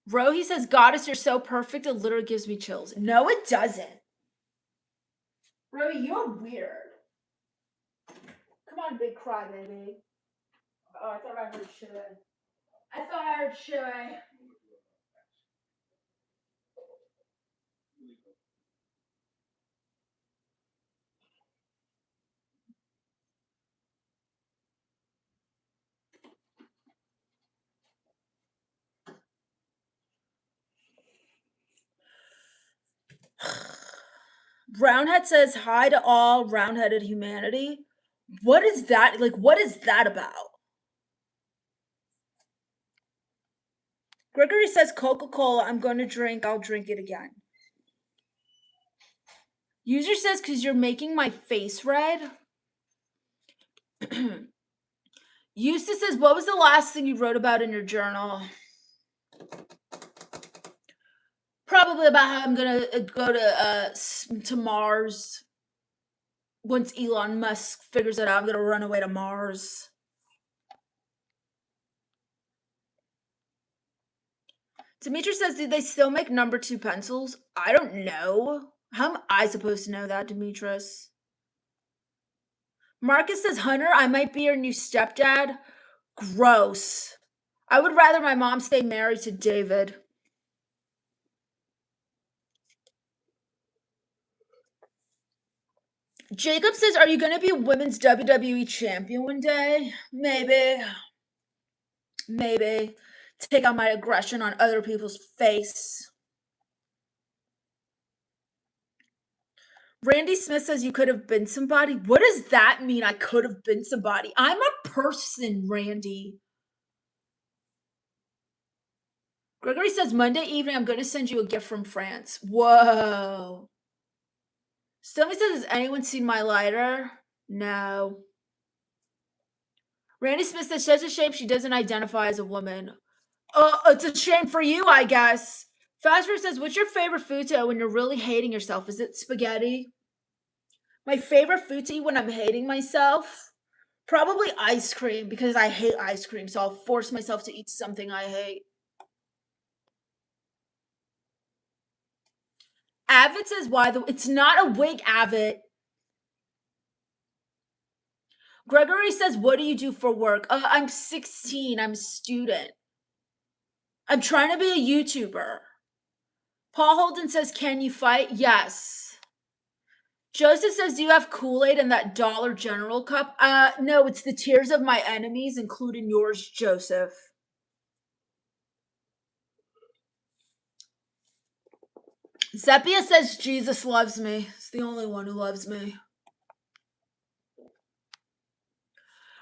Rohi says, Goddess, you're so perfect, it literally gives me chills. No, it doesn't. Rohi, you're weird. Come on, big crybaby. Oh, I thought I heard Shui. Roundhead says, hi to all round-headed humanity. What is that? Like, what is that about? Gregory says, Coca-Cola, I'm going to drink. I'll drink it again. User says, because you're making my face red. Eustace says, what was the last thing you wrote about in your journal? Probably about how I'm going to go to Mars. Once Elon Musk figures it out, I'm going to run away to Mars. Demetrius says, did they still make number 2 pencils? I don't know. How am I supposed to know that, Demetrius? Marcus says, Hunter, I might be your new stepdad. Gross. I would rather my mom stay married to David. Jacob says, are you going to be a women's WWE champion one day? Maybe. Take out my aggression on other people's face. Randy Smith says you could have been somebody. What does that mean, I could have been somebody? I'm a person, Randy. Gregory says, Monday evening, I'm going to send you a gift from France. Whoa. Somebody says, has anyone seen my lighter? No. Randy Smith says, such a shame she doesn't identify as a woman. It's a shame for you, I guess. Fastforward says, what's your favorite food to eat when you're really hating yourself? Is it spaghetti? My favorite food to eat when I'm hating myself? Probably ice cream, because I hate ice cream, so I'll force myself to eat something I hate. Avid says, it's not a wig, Avid. Gregory says, what do you do for work? I'm 16. I'm a student. I'm trying to be a YouTuber. Paul Holden says, can you fight? Yes. Joseph says, do you have Kool-Aid in that Dollar General cup? No, it's the tears of my enemies, including yours, Joseph. Zephia says, Jesus loves me. It's the only one who loves me.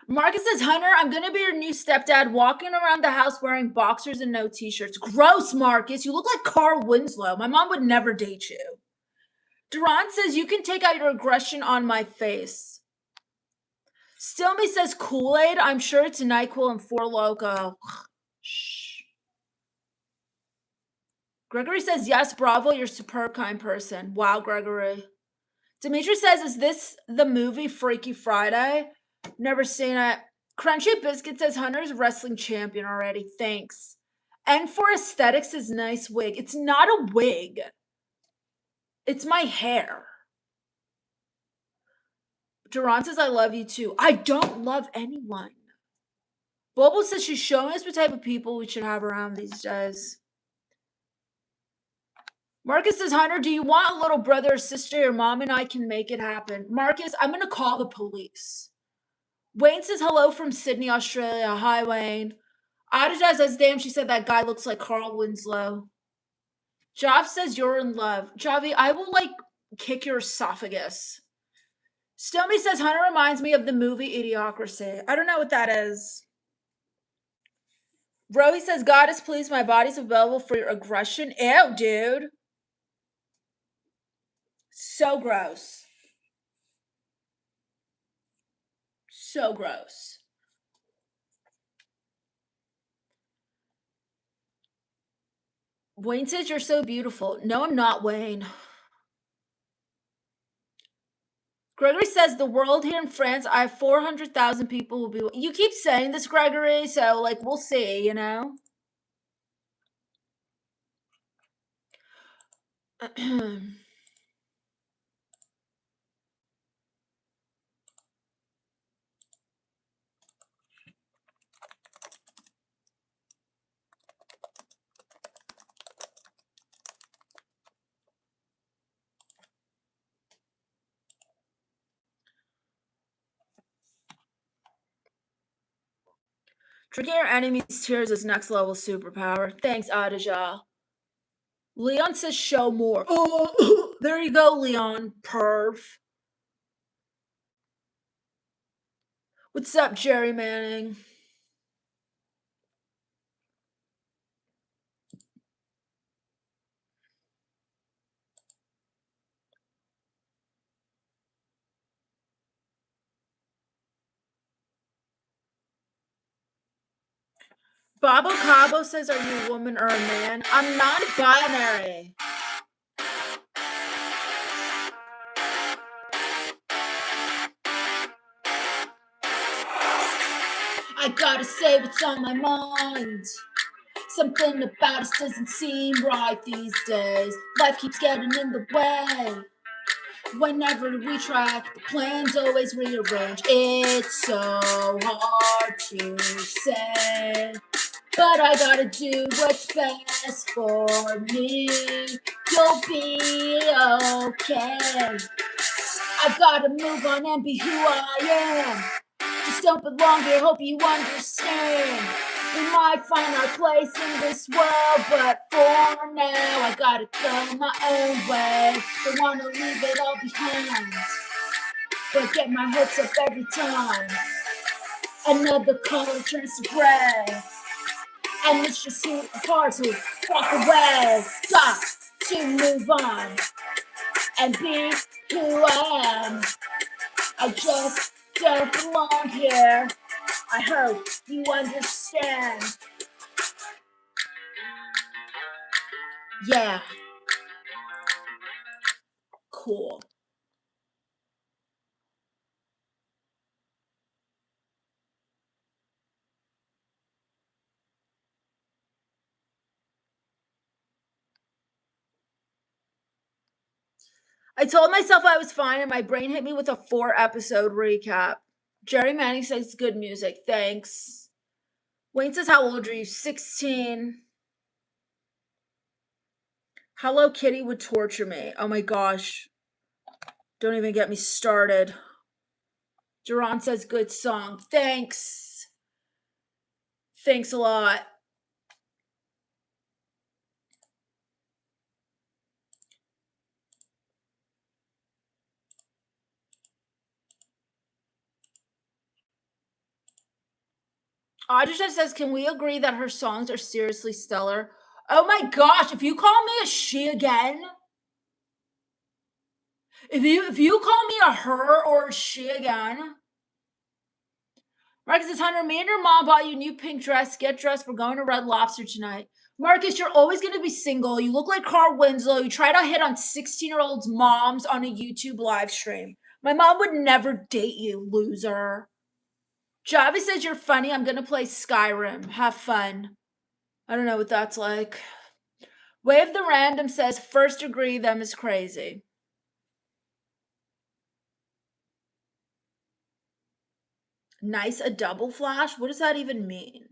Marcus says, Hunter, I'm going to be your new stepdad walking around the house wearing boxers and no t-shirts. Gross, Marcus. You look like Carl Winslow. My mom would never date you. Duran says, you can take out your aggression on my face. Still Me says, Kool-Aid. I'm sure it's NyQuil and Four Loko. Shh. Gregory says, yes, bravo, you're a superb, kind person. Wow, Gregory. Dimitri says, is this the movie Freaky Friday? Never seen it. Crunchy Biscuit says, Hunter's wrestling champion already. Thanks. And for aesthetics is nice wig. It's not a wig. It's my hair. Duran says, I love you too. I don't love anyone. Bobo says she's showing us what type of people we should have around these days. Marcus says, Hunter, do you want a little brother or sister? Your mom and I can make it happen. Marcus, I'm going to call the police. Wayne says, hello from Sydney, Australia. Hi, Wayne. Adijah says, damn, she said that guy looks like Carl Winslow. Jav says, you're in love. Javi, I will, kick your esophagus. Stomey says, Hunter reminds me of the movie Idiocracy. I don't know what that is. Rohy says, God is pleased, my body's available for your aggression. Ew, dude. So gross. So gross. Wayne says, you're so beautiful. No, I'm not, Wayne. Gregory says, the world here in France, I have 400,000 people will be... You keep saying this, Gregory, so, we'll see, you know? Drinking your enemy's tears is next level superpower. Thanks, Adijah. Leon says show more. Oh, there you go, Leon. Perv. What's up, Jerry Manning? Babo Cabo says, are you a woman or a man? I'm non-binary. I gotta say what's on my mind. Something about us doesn't seem right these days. Life keeps getting in the way. Whenever we try, the plans always rearrange. It's so hard to say, but I gotta do what's best for me. You'll be okay. I've gotta move on and be who I am. Just don't belong here, hope you understand. We might find our place in this world, but for now I gotta go my own way. Don't wanna leave it all behind, but get my hopes up every time. Another color turns to gray, and it's just too hard to walk away. Got to move on and be who I am. I just don't belong here. I hope you understand. Yeah. Cool. I told myself I was fine and my brain hit me with a 4-episode recap. Jerry Manning says good music. Thanks. Wayne says, how old are you? 16. Hello Kitty would torture me. Oh my gosh. Don't even get me started. Duran says good song. Thanks. Thanks a lot. Audrey says, can we agree that her songs are seriously stellar? Oh my gosh, if you call me a she again, if you call me a her or a she again. Marcus says, Hunter, me and your mom bought you a new pink dress. Get dressed. We're going to Red Lobster tonight. Marcus, you're always going to be single. You look like Carl Winslow. You try to hit on 16-year-olds' moms on a YouTube live stream. My mom would never date you, loser. Javi says you're funny. I'm going to play Skyrim. Have fun. I don't know what that's like. Wave the Random says, first degree, them is crazy. Nice, a double flash? What does that even mean?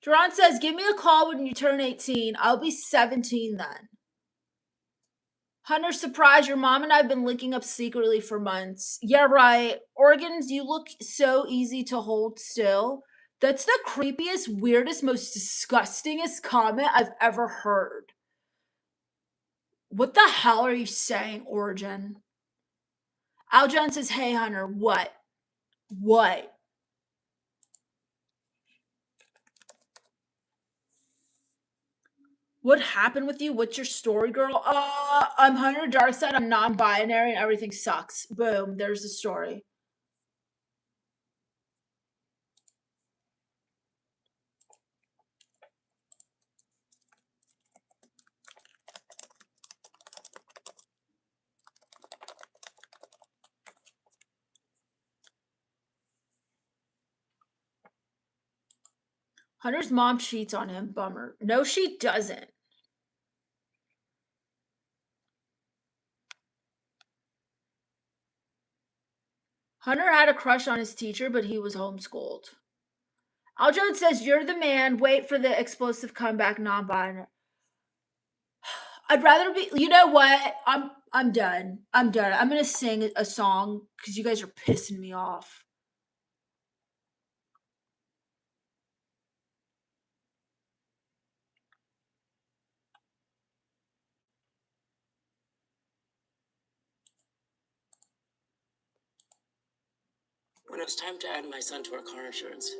Duran says, give me a call when you turn 18. I'll be 17 then. Hunter, surprise, your mom and I have been linking up secretly for months. Yeah, right. Organs, you look so easy to hold still. That's the creepiest, weirdest, most disgustingest comment I've ever heard. What the hell are you saying, Origin? Aljon says, hey, Hunter, what? What? What happened with you? What's your story, girl? I'm Hunter Darkside. I'm non-binary and everything sucks. Boom, there's the story. Hunter's mom cheats on him. Bummer. No, she doesn't. Hunter had a crush on his teacher, but he was homeschooled. Aljon says, you're the man. Wait for the explosive comeback, non-binary. I'd rather be, you know what? I'm done. I'm done. I'm going to sing a song because you guys are pissing me off. When it was time to add my son to our car insurance,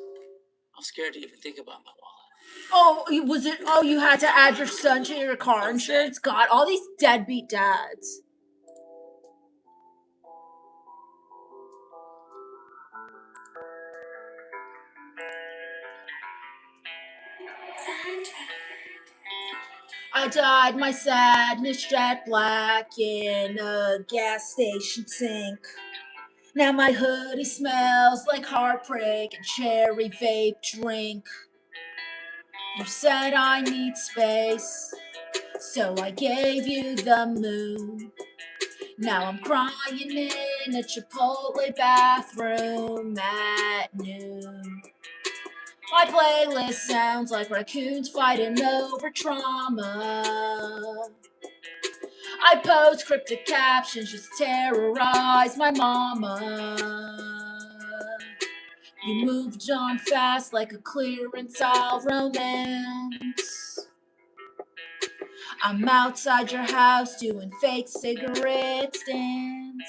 I was scared to even think about my wallet. Oh, was it? Oh, you had to add your son to your car insurance? God, all these deadbeat dads. I dyed my sadness jet black in a gas station sink. Now my hoodie smells like heartbreak and cherry vape drink. You said I need space, so I gave you the moon. Now I'm crying in a Chipotle bathroom at noon. My playlist sounds like raccoons fighting over trauma. I post cryptic captions just terrorize my mama. You moved on fast like a clearance aisle romance. I'm outside your house doing fake cigarette stands.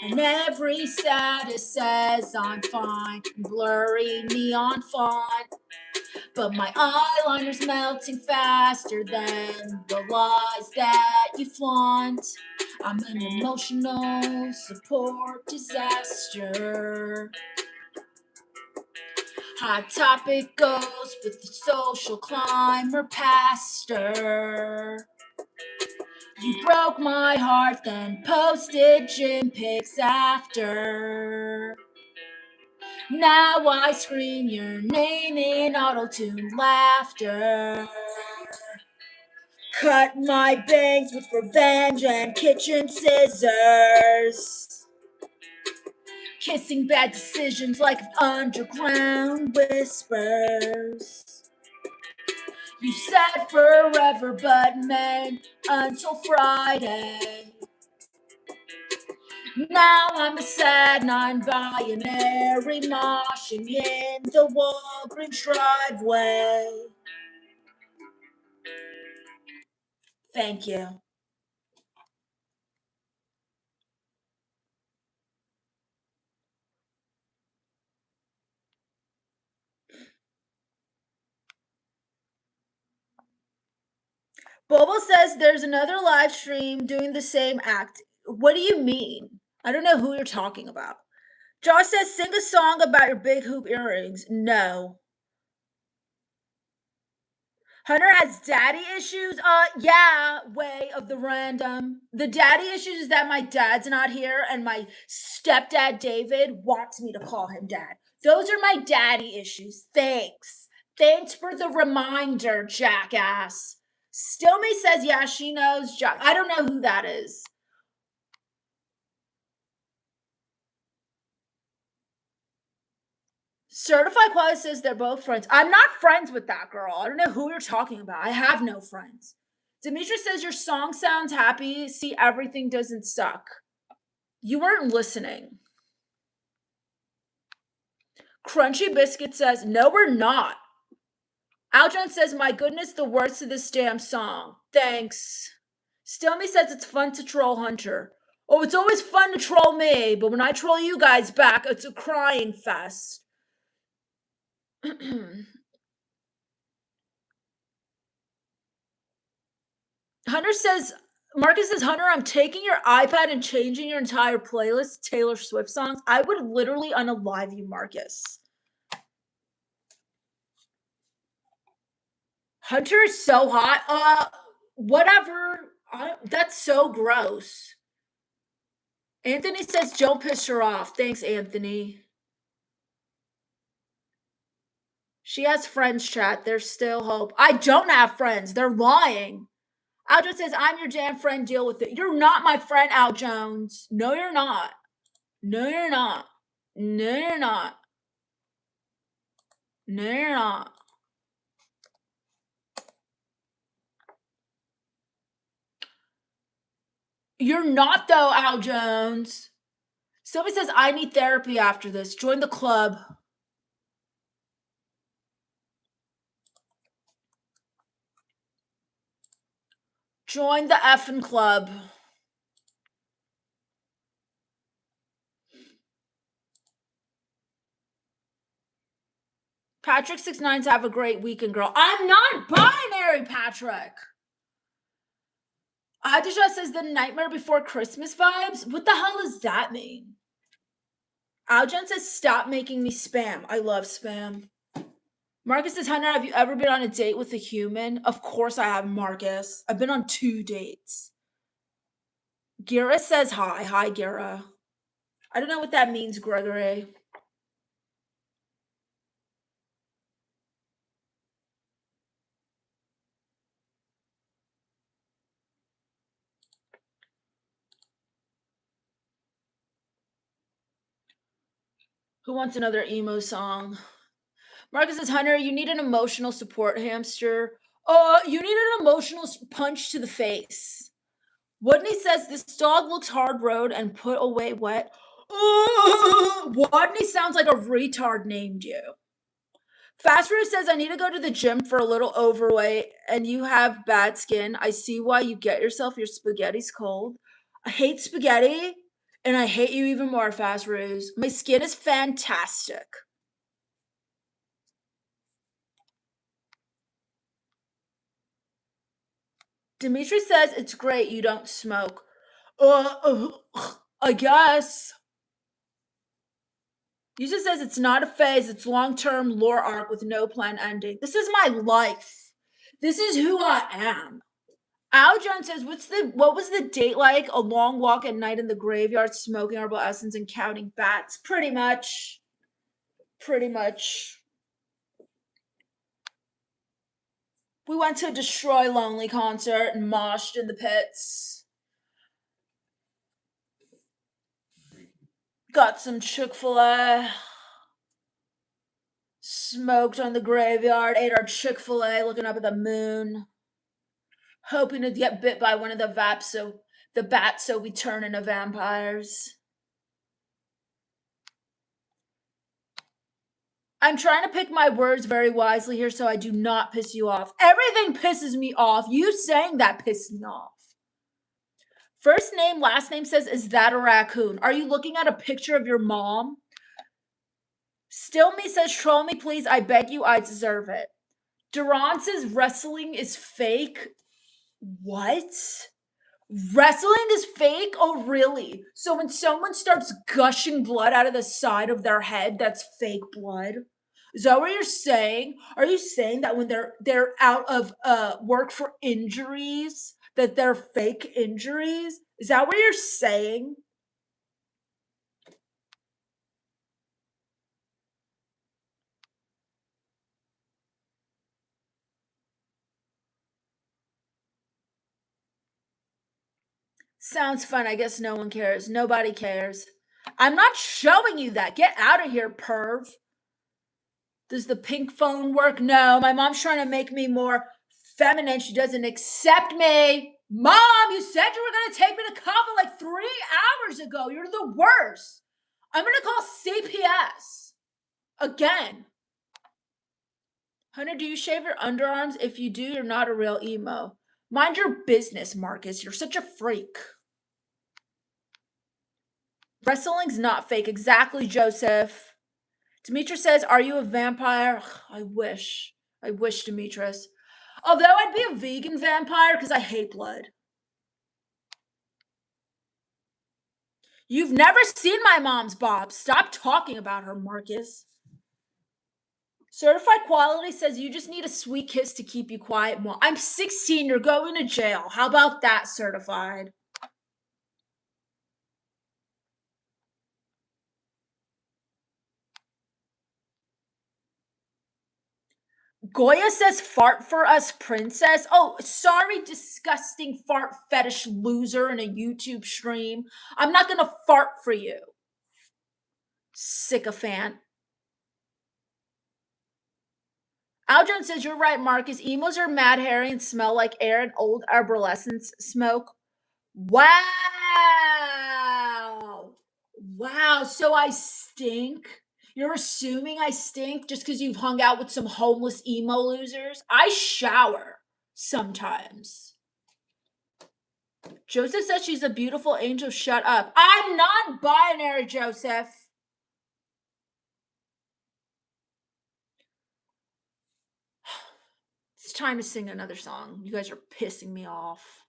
And every status says I'm fine, blurry neon font. But my eyeliner's melting faster than the lies that you flaunt. I'm an emotional support disaster. Hot topic goes with the social climber pastor. You broke my heart, then posted gym pics after. Now I scream your name in auto-tuned laughter. Cut my bangs with revenge and kitchen scissors. Kissing bad decisions like underground whispers. You said forever but meant until Friday. Now I'm a sad non-binary moshing in the Walgreens driveway. Thank you. Bobo says there's another live stream doing the same act. What do you mean? I don't know who you're talking about. Josh says, sing a song about your big hoop earrings. No. Hunter has daddy issues. Yeah, way of the random. The daddy issues is that my dad's not here and my stepdad David wants me to call him dad. Those are my daddy issues. Thanks. Thanks for the reminder, jackass. Stillme says, yeah, she knows. I don't know who that is. Certified Quality says they're both friends. I'm not friends with that girl. I don't know who you're talking about. I have no friends. Demetra says your song sounds happy. See, everything doesn't suck. You weren't listening. Crunchy Biscuit says, no, we're not. Aljon says, my goodness, the words to this damn song. Thanks. Stillme says it's fun to troll Hunter. Oh, it's always fun to troll me, but when I troll you guys back, it's a crying fest. Hunter says, Marcus says, Hunter, I'm taking your iPad and changing your entire playlist to Taylor Swift songs. I would literally unalive you, Marcus. Hunter is so hot. Whatever. That's so gross. Anthony says, don't piss her off. Thanks, Anthony. She has friends, chat. There's still hope. I don't have friends. They're lying. Al Jones says, I'm your damn friend. Deal with it. You're not my friend, Al Jones. No, you're not. No, you're not. No, you're not. No, you're not. You're not, though, Al Jones. Sylvie says, I need therapy after this. Join the club. Join the effing club. Patrick69s have a great weekend, girl. I'm not binary, Patrick. Adisha says the Nightmare Before Christmas vibes. What the hell does that mean? Aljan says, stop making me spam. I love spam. Marcus says, Hunter, have you ever been on a date with a human? Of course I have, Marcus. I've been on 2 dates. Gira says hi. Hi, Gira. I don't know what that means, Gregory. Who wants another emo song? Marcus says, Hunter, you need an emotional support hamster. You need an emotional punch to the face. Wadney says, this dog looks hard road and put away wet. Wadney sounds like a retard named you. Fast Food says, I need to go to the gym for a little overweight and you have bad skin. I see why you get yourself. Your spaghetti's cold. I hate spaghetti and I hate you even more, Fast Ruse. My skin is fantastic. Dimitri says, it's great you don't smoke. I guess. Yusha says it's not a phase, it's long-term lore arc with no planned ending. This is my life. This is who I am. Al John says, what was the date like? A long walk at night in the graveyard, smoking herbal essence and counting bats. Pretty much. Pretty much. We went to a Destroy Lonely concert and moshed in the pits. Got some Chick-fil-A. Smoked on the graveyard. Ate our Chick-fil-A looking up at the moon. Hoping to get bit by one of the bats so we turn into vampires. I'm trying to pick my words very wisely here so I do not piss you off. Everything pisses me off. You saying that pissed me off. First name, last name says, is that a raccoon? Are you looking at a picture of your mom? Still me says, troll me please. I beg you, I deserve it. Duran says wrestling is fake. What? Wrestling is fake? Oh, really? So when someone starts gushing blood out of the side of their head, that's fake blood? Is that what you're saying? Are you saying that when they're out of work for injuries, that they're fake injuries? Is that what you're saying? Sounds fun. I guess no one cares. Nobody cares. I'm not showing you that. Get out of here, perv. Does the pink phone work? No. My mom's trying to make me more feminine. She doesn't accept me. Mom, you said you were going to take me to coffee like 3 hours ago. You're the worst. I'm going to call CPS. Again. Hunter, do you shave your underarms? If you do, you're not a real emo. Mind your business, Marcus. You're such a freak. Wrestling's not fake. Exactly, Joseph. Demetrius says, are you a vampire? I wish. I wish, Demetrius. Although I'd be a vegan vampire because I hate blood. You've never seen my mom's bob. Stop talking about her, Marcus. Certified Quality says you just need a sweet kiss to keep you quiet more. I'm 16. You're going to jail. How about that, Certified? Goya says fart for us, princess. Oh, sorry, disgusting fart fetish loser in a YouTube stream. I'm not going to fart for you. Sycophant. Al Jones says, you're right, Marcus. Emos are mad, hairy, and smell like air and old arborescence smoke. Wow. Wow, so I stink? You're assuming I stink just because you've hung out with some homeless emo losers? I shower sometimes. Joseph says she's a beautiful angel. Shut up. I'm not binary, Joseph. It's time to sing another song. You guys are pissing me off.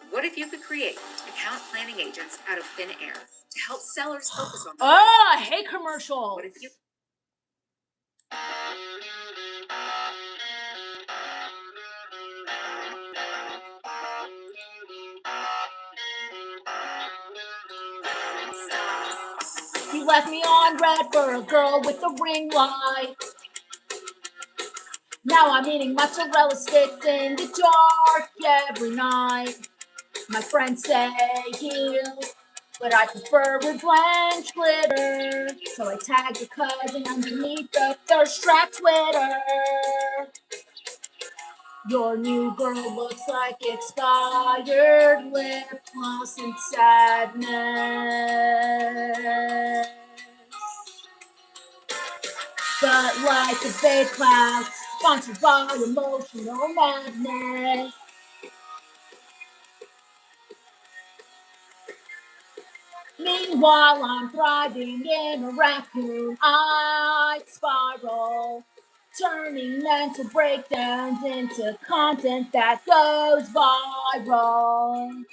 What if you could create account planning agents out of thin air to help sellers focus on Oh, I hate commercials. What if you You left me on red for a girl with a ring light. Now I'm eating mozzarella sticks in the dark every night. My friends say heels, but I prefer revenge glitter. So I tag your cousin underneath the thirst trap Twitter. Your new girl looks like expired lip gloss and sadness. But like a fake cloud, sponsored by emotional madness. Meanwhile, I'm thriving in a raccoon-eyed spiral, turning mental breakdowns into content that goes viral.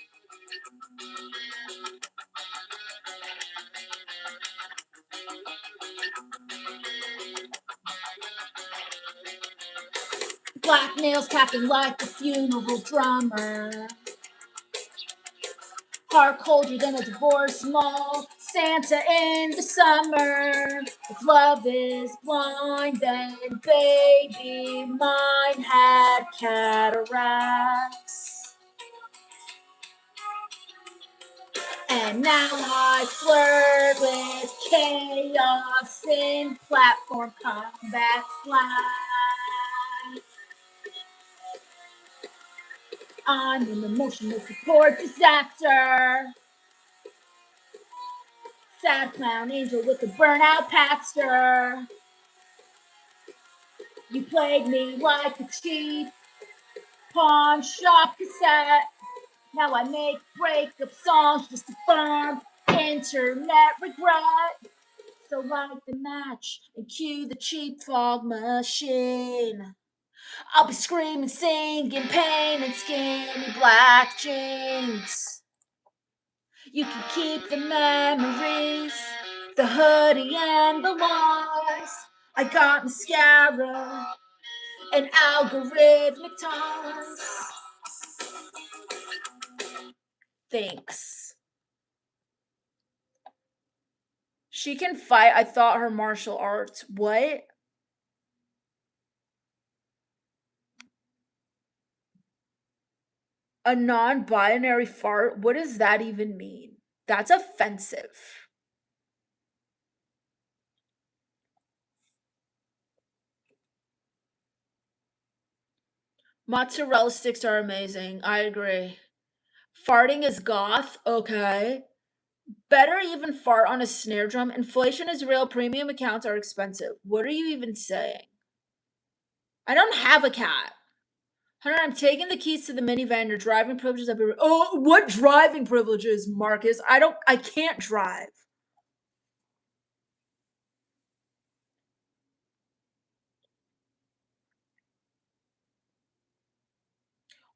Black nails tapping like a funeral drummer. Heart colder than a divorce mall. Santa in the summer. If love is blind, then baby mine had cataracts. And now I flirt with chaos in platform combat slash. I'm an emotional support disaster. sad clown angel with a burnout pastor. You played me like a cheap pawn shop cassette. Now I make breakup songs just to burn internet regret. So light the match and cue the cheap fog machine. I'll be screaming, singing, pain and skinny black jeans. You can keep the memories, the hoodie and the lies. I got mascara and algorithmic ties. Thanks. She can fight. I thought her martial arts. What? A non-binary fart? What does that even mean? That's offensive. Mozzarella sticks are amazing. I agree. Farting is goth? Okay. Better even fart on a snare drum. Inflation is real. Premium accounts are expensive. What are you even saying? I don't have a cat. Hunter, I'm taking the keys to the minivan. Your driving privileges have been. Oh, what driving privileges, Marcus? I can't drive.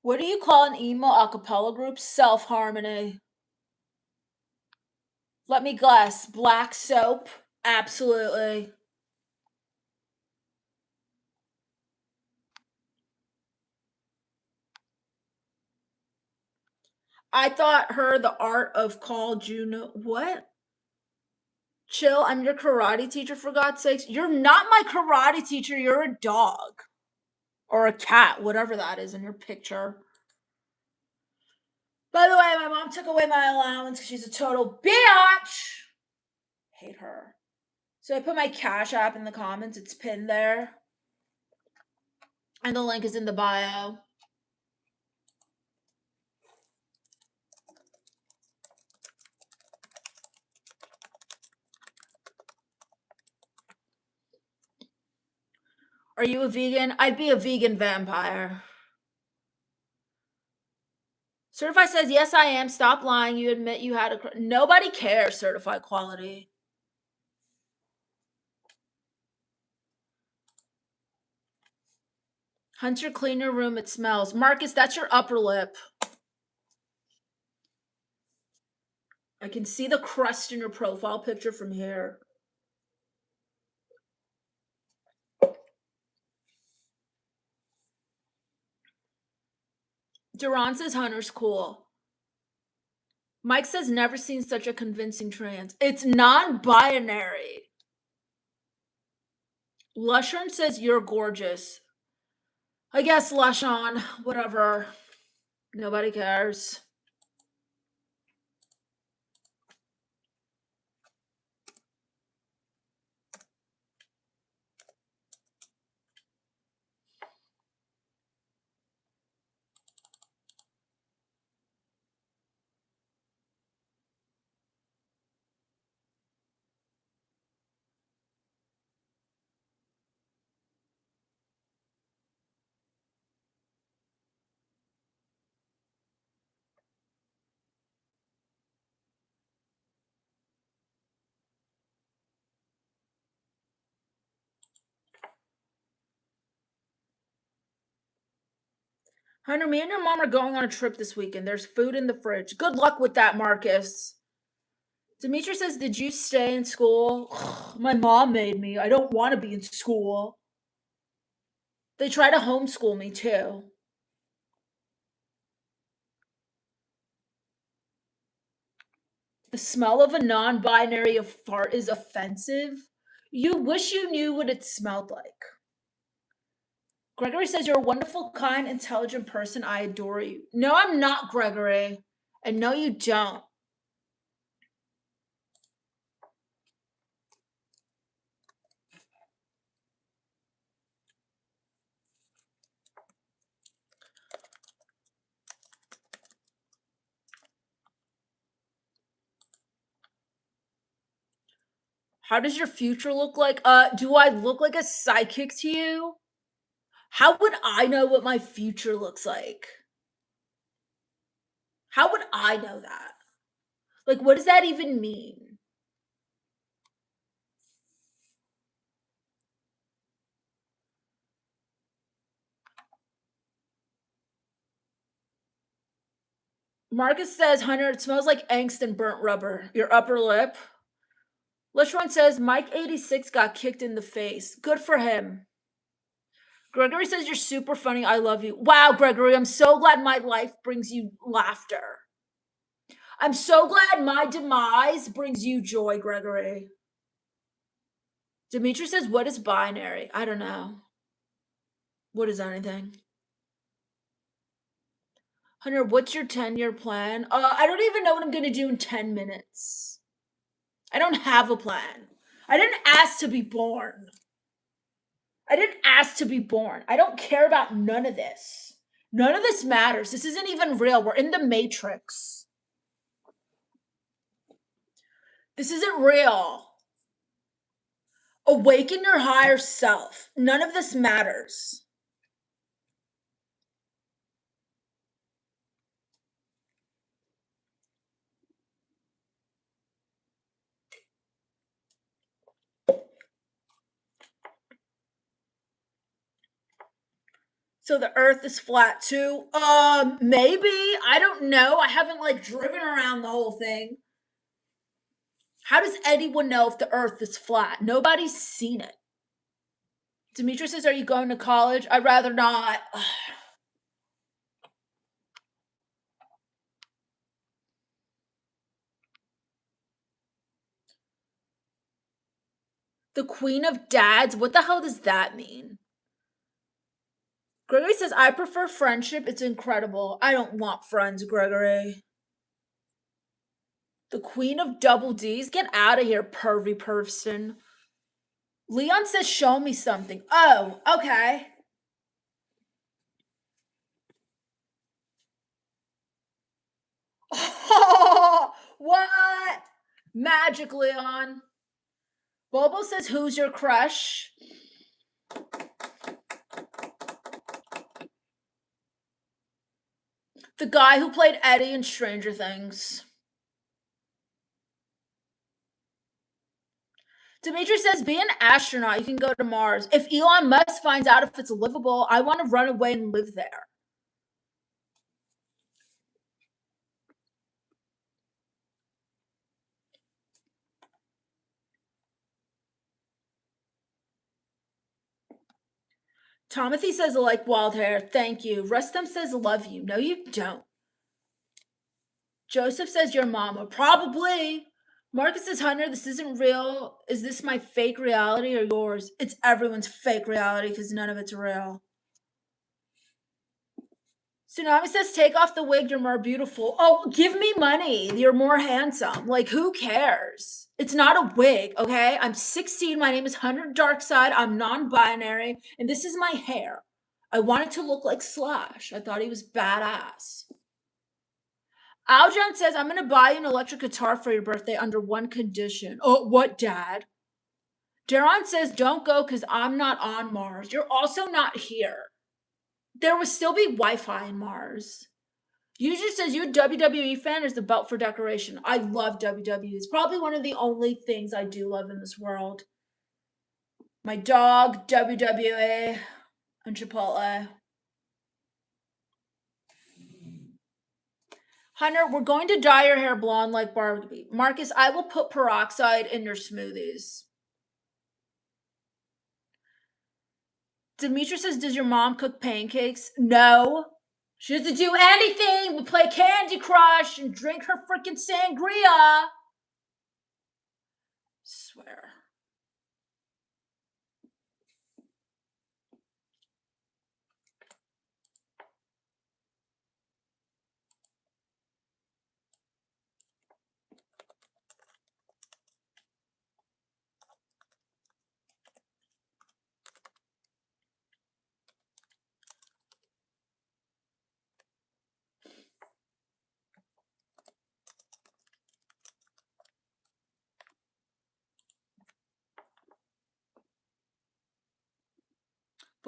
What do you call an emo acapella group? Self-harmony. Let me guess. Black soap? Absolutely. I thought her the art of call Juno. What? Chill, I'm your karate teacher for God's sakes. You're not my karate teacher, you're a dog. Or a cat, whatever that is in your picture. By the way, my mom took away my allowance because she's a total bitch. Hate her. So I put my Cash App in the comments. It's pinned there. And the link is in the bio. Are you a vegan? I'd be a vegan vampire. Certified says, yes, I am. Stop lying. You admit you had a... Nobody cares, certified quality. Hunter, clean your room. It smells. Marcus, that's your upper lip. I can see the crust in your profile picture from here. Duran says Hunter's cool. Mike says never seen such a convincing trans. It's non-binary. Lushon says you're gorgeous. I guess Lushon, whatever. Nobody cares. Hunter, me and your mom are going on a trip this weekend. There's food in the fridge. Good luck with that, Marcus. Dimitri says, did you stay in school? My mom made me. I don't want to be in school. They try to homeschool me too. The smell of a non-binary fart is offensive. You wish you knew what it smelled like. Gregory says, you're a wonderful, kind, intelligent person. I adore you. No, I'm not, Gregory. And no, you don't. How does your future look like? Do I look like a psychic to you? How would I know what my future looks like? How would I know that? Like, what does that even mean? Marcus says, Hunter, it smells like angst and burnt rubber. Your upper lip. Lishron says, Mike86 got kicked in the face. Good for him. Gregory says, you're super funny. I love you. Wow, Gregory, I'm so glad my life brings you laughter. I'm so glad my demise brings you joy, Gregory. Dimitri says, what is binary? I don't know. What is anything? Hunter, what's your 10-year plan? I don't even know what I'm going to do in 10 minutes. I don't have a plan. I didn't ask to be born. I didn't ask to be born. I don't care about none of this. None of this matters. This isn't even real. We're in the Matrix. This isn't real. Awaken your higher self. None of this matters. So the earth is flat too? Maybe. I don't know. I haven't driven around the whole thing. How does anyone know if the earth is flat? Nobody's seen it. Demetrius says, are you going to college? I'd rather not. The queen of dads? What the hell does that mean? Gregory says, I prefer friendship. It's incredible. I don't want friends, Gregory. The queen of double D's? Get out of here, pervy person. Leon says, show me something. Oh, okay. Oh, what? Magic, Leon. Bobo says, who's your crush? The guy who played Eddie in Stranger Things. Dimitri says, be an astronaut. You can go to Mars. If Elon Musk finds out if it's livable, I want to run away and live there. Timothy says, I like wild hair. Thank you. Rustum says, love you. No, you don't. Joseph says, your mama. Probably. Marcus says, Hunter, this isn't real. Is this my fake reality or yours? It's everyone's fake reality because none of it's real. Tsunami says, take off the wig. You're more beautiful. Oh, give me money. You're more handsome. Who cares? It's not a wig, okay? I'm 16. My name is Hunter Darkside. I'm non-binary. And this is my hair. I want it to look like Slash. I thought he was badass. Aljan says, I'm going to buy you an electric guitar for your birthday under one condition. Oh, what, Dad? Daron says, don't go because I'm not on Mars. You're also not here. There will still be Wi-Fi in Mars. Usually says, you a WWE fan or is the belt for decoration? I love WWE. It's probably one of the only things I do love in this world. My dog, WWE, and Chipotle. Hunter, we're going to dye your hair blonde like Barbie. Marcus, I will put peroxide in your smoothies. Demetra says, does your mom cook pancakes? No. She doesn't do anything. We play Candy Crush and drink her freaking sangria. Swear.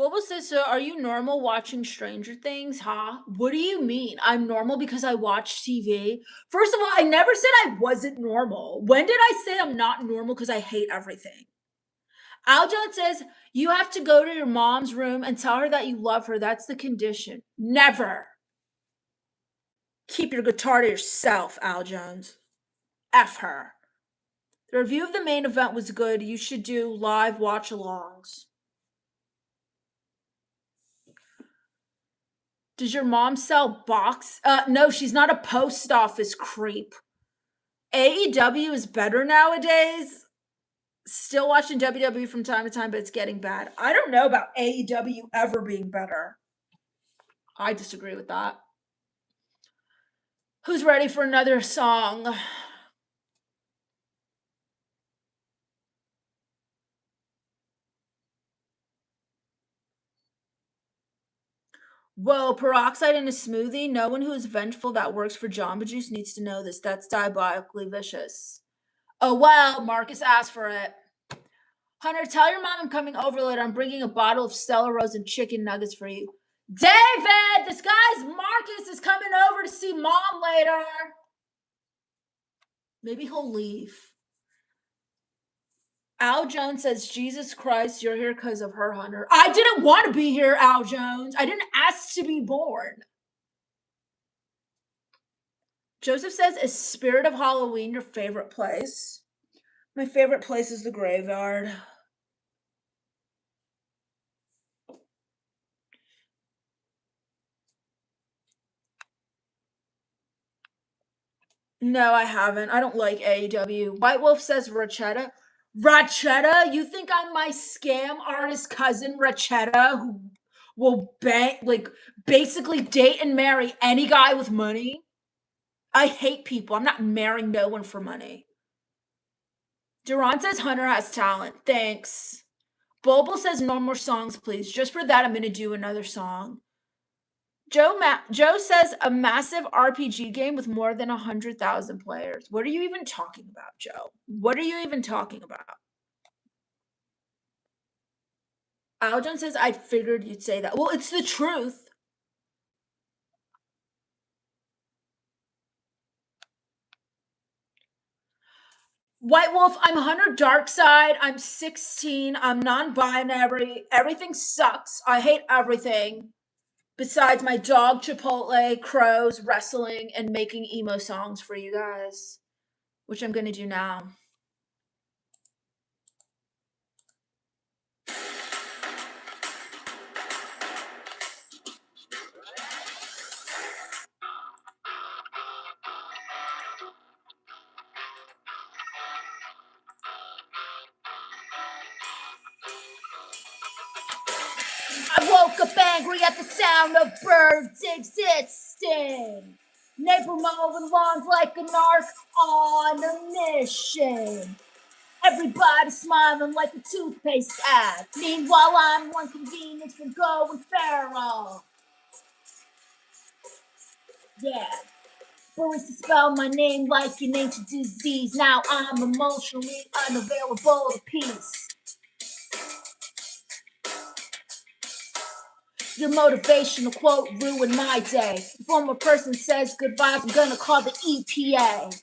Bobo says, so are you normal watching Stranger Things, huh? What do you mean? I'm normal because I watch TV? First of all, I never said I wasn't normal. When did I say I'm not normal because I hate everything? Al Jones says, you have to go to your mom's room and tell her that you love her. That's the condition. Never. Keep your guitar to yourself, Al Jones. F her. The review of the main event was good. You should do live watch-alongs. Does your mom sell box? No, she's not a post office creep. AEW is better nowadays. Still watching WWE from time to time, but it's getting bad. I don't know about AEW ever being better. I disagree with that. Who's ready for another song? Whoa, peroxide in a smoothie? No one who is vengeful that works for Jamba Juice needs to know this. That's diabolically vicious. Oh, well, Marcus asked for it. Hunter, tell your mom I'm coming over later. I'm bringing a bottle of Stella Rose and chicken nuggets for you. David, this guy's Marcus is coming over to see mom later. Maybe he'll leave. Al Jones says, Jesus Christ, you're here because of her, Hunter. I didn't want to be here, Al Jones. I didn't ask to be born. Joseph says, is Spirit of Halloween your favorite place? My favorite place is the graveyard. No, I haven't. I don't like AEW. White Wolf says Rachetta. Rachetta? You think I'm my scam artist cousin Rachetta who will basically date and marry any guy with money? I hate people. I'm not marrying no one for money. Duran says Hunter has talent. Thanks. Bulbul says no more songs, please. Just for that, I'm going to do another song. Joe says a massive RPG game with more than 100,000 players. What are you even talking about, Joe? What are you even talking about? Aljon says, I figured you'd say that. Well, it's the truth. White Wolf, I'm Hunter Darkside. I'm 16. I'm non-binary. Everything sucks. I hate everything. Besides my dog, Chipotle, crows, wrestling, and making emo songs for you guys. Which I'm going to do now. I woke up angry at the sound of birds existing. Neighbor mowing lawns like an ark on a mission. Everybody smiling like a toothpaste ad. Meanwhile, I'm one convenience for going feral. Yeah. Barista spell my name like an ancient disease. Now I'm emotionally unavailable to peace. Your motivational quote ruined my day. If one more person says good vibes, I'm gonna call the EPA.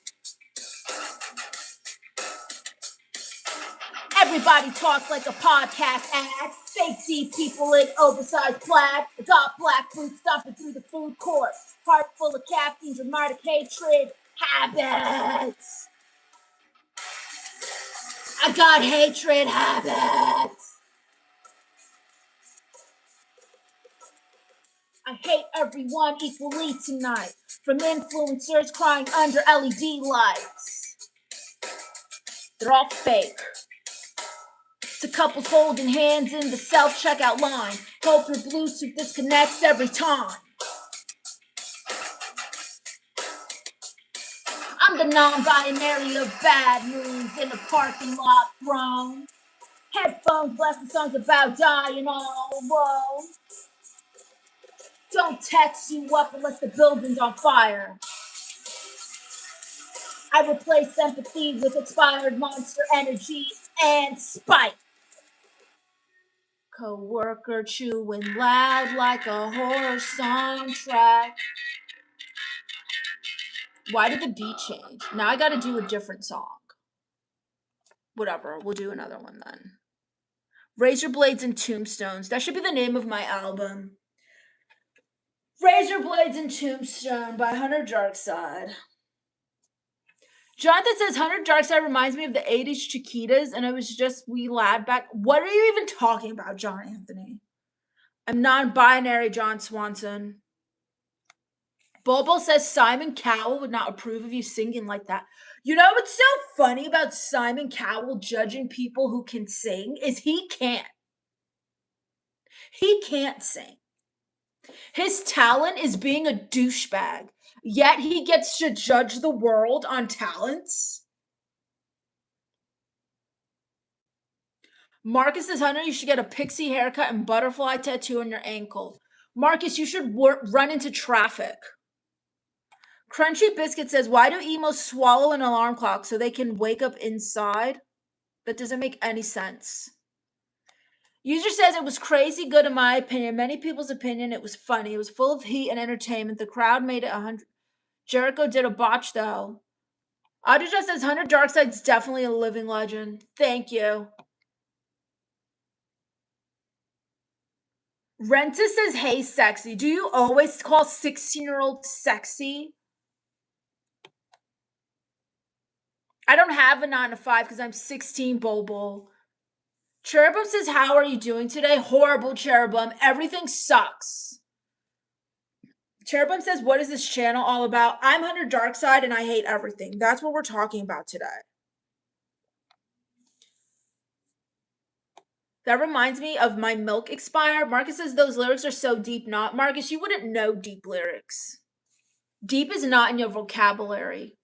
Everybody talks like a podcast ad. Fake deep people in oversized plaid. I got black boots stomping through the food court. Heart full of caffeine, dramatic hatred, habits. I got hatred habits. I hate everyone equally tonight. From influencers crying under LED lights. They're all fake. To couples holding hands in the self-checkout line. Hope your Bluetooth disconnects every time. I'm the non-binary of bad news in a parking lot throne. Headphones blasting songs about dying all alone. Don't text you up unless the building's on fire. I replace empathy with expired monster energy and spite. Co-worker chewing loud like a horror soundtrack. Why did the beat change? Now I gotta do a different song. Whatever, we'll do another one then. Razor Blades and Tombstones. That should be the name of my album. Razor Blades and Tombstone by Hunter Darkside. Jonathan says Hunter Darkside reminds me of the 80s Chiquitas, and it was just wee lad back. What are you even talking about, John Anthony? I'm non-binary, John Swanson. Bobo says Simon Cowell would not approve of you singing like that. You know what's so funny about Simon Cowell judging people who can sing is he can't. He can't sing. His talent is being a douchebag, yet he gets to judge the world on talents. Marcus says, Hunter, you should get a pixie haircut and butterfly tattoo on your ankle. Marcus, you should run into traffic. Crunchy Biscuit says, why do emos swallow an alarm clock so they can wake up inside? That doesn't make any sense. User says it was crazy good in my opinion. Many people's opinion, it was funny. It was full of heat and entertainment. The crowd made it 100. Jericho did a botch though. Audrey says Hunter Darkside's definitely a living legend. Thank you. Renta says, hey, sexy. Do you always call 16-year-olds sexy? I don't have a 9 to 5 because I'm 16, Bobo. Cherubim says, how are you doing today? Horrible, Cherubim. Everything sucks. Cherubim says, what is this channel all about? I'm Hunter Darkside and I hate everything. That's what we're talking about today. That reminds me of my milk expired. Marcus says those lyrics are so deep. Not Marcus, you wouldn't know deep lyrics. Deep is not in your vocabulary.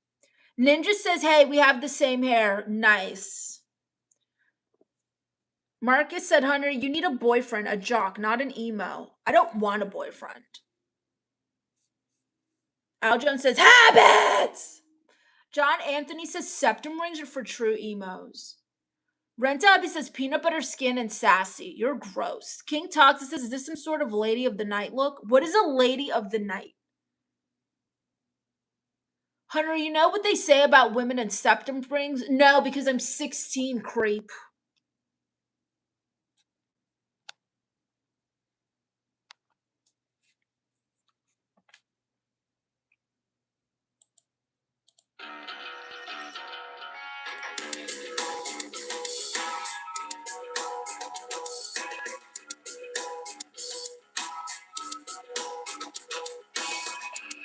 Ninja says, hey, we have the same hair. Nice. Marcus said, Hunter, you need a boyfriend, a jock, not an emo. I don't want a boyfriend. Al Jones says, habits! John Anthony says, septum rings are for true emos. Renta Abby says, peanut butter skin and sassy. You're gross. King Toxic says, is this some sort of lady of the night look? What is a lady of the night? Hunter, you know what they say about women and septum rings? No, because I'm 16, creep.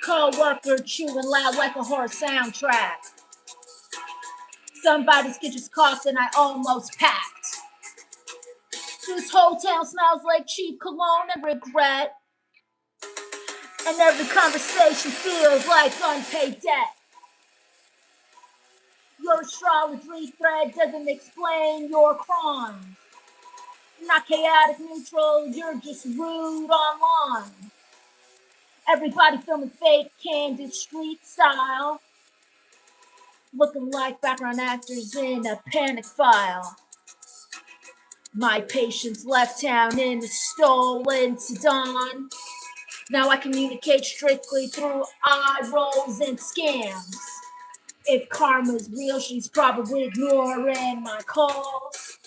Co-worker chewing loud like a horror soundtrack. Somebody's kitchen's coughed and I almost packed. This whole town smells like cheap cologne and regret. And every conversation feels like unpaid debt. Your astrology thread doesn't explain your crimes. Not chaotic neutral, you're just rude online. Everybody filming fake candid street style. Looking like background actors in a panic file. My patients left town in a stolen sedan. Now I communicate strictly through eye rolls and scams. If karma's real, she's probably ignoring my calls.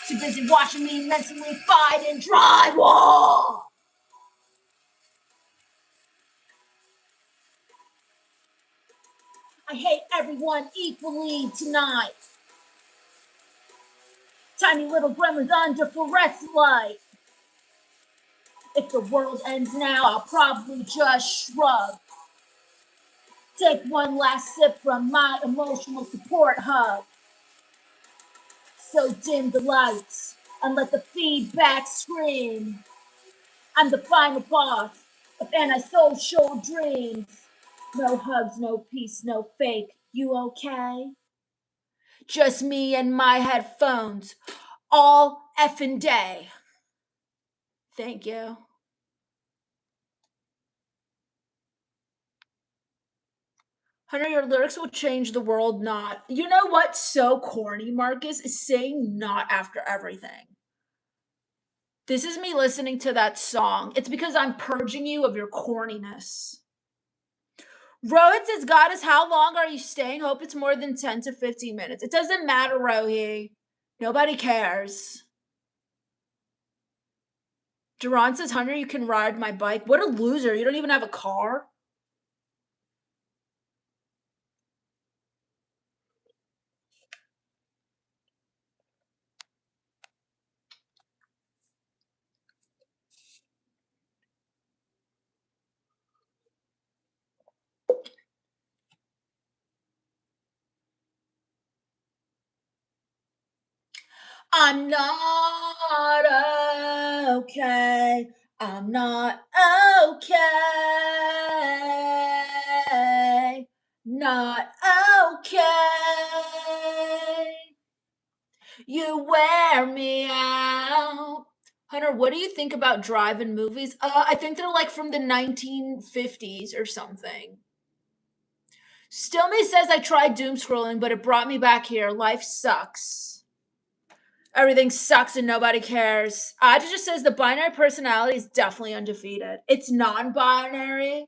Too busy watching me mentally fight in drywall. I hate everyone equally tonight. Tiny little gremlins under fluorescent light. If the world ends now, I'll probably just shrug. Take one last sip from my emotional support hub. So dim the lights and let the feedback scream. I'm the final boss of antisocial dreams. No hugs, no peace, no fake. You okay? Just me and my headphones all effing day. Thank you. Hunter, your lyrics will change the world, not. You know what's so corny, Marcus, is saying not after everything. This is me listening to that song. It's because I'm purging you of your corniness. Rohit says, Goddess, how long are you staying? Hope it's more than 10 to 15 minutes. It doesn't matter, Rohi. Nobody cares. Duran says, Hunter, you can ride my bike. What a loser. You don't even have a car. I'm not okay. I'm not okay. Not okay. You wear me out. Hunter, what do you think about drive-in movies? I think they're like from the 1950s or something. Stillme says I tried doom scrolling, but it brought me back here. Life sucks. Everything sucks and nobody cares. Aja just says the binary personality is definitely undefeated. It's non-binary.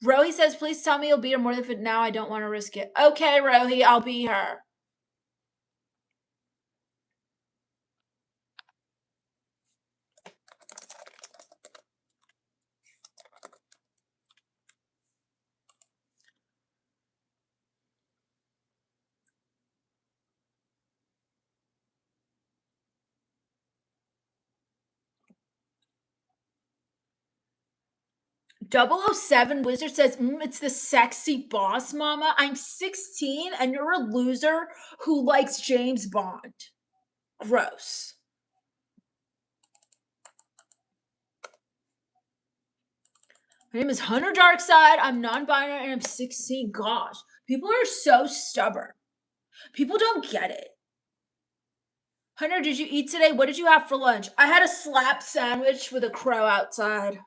Rohi says, please tell me you'll be here more than fit now. I don't want to risk it. Okay, Rohi, I'll be here. .007 Wizard says, it's the sexy boss, mama. I'm 16 and you're a loser who likes James Bond. Gross. My name is Hunter Darkside. I'm non-binary and I'm 16. Gosh, people are so stubborn. People don't get it. Hunter, did you eat today? What did you have for lunch? I had a slap sandwich with a crow outside.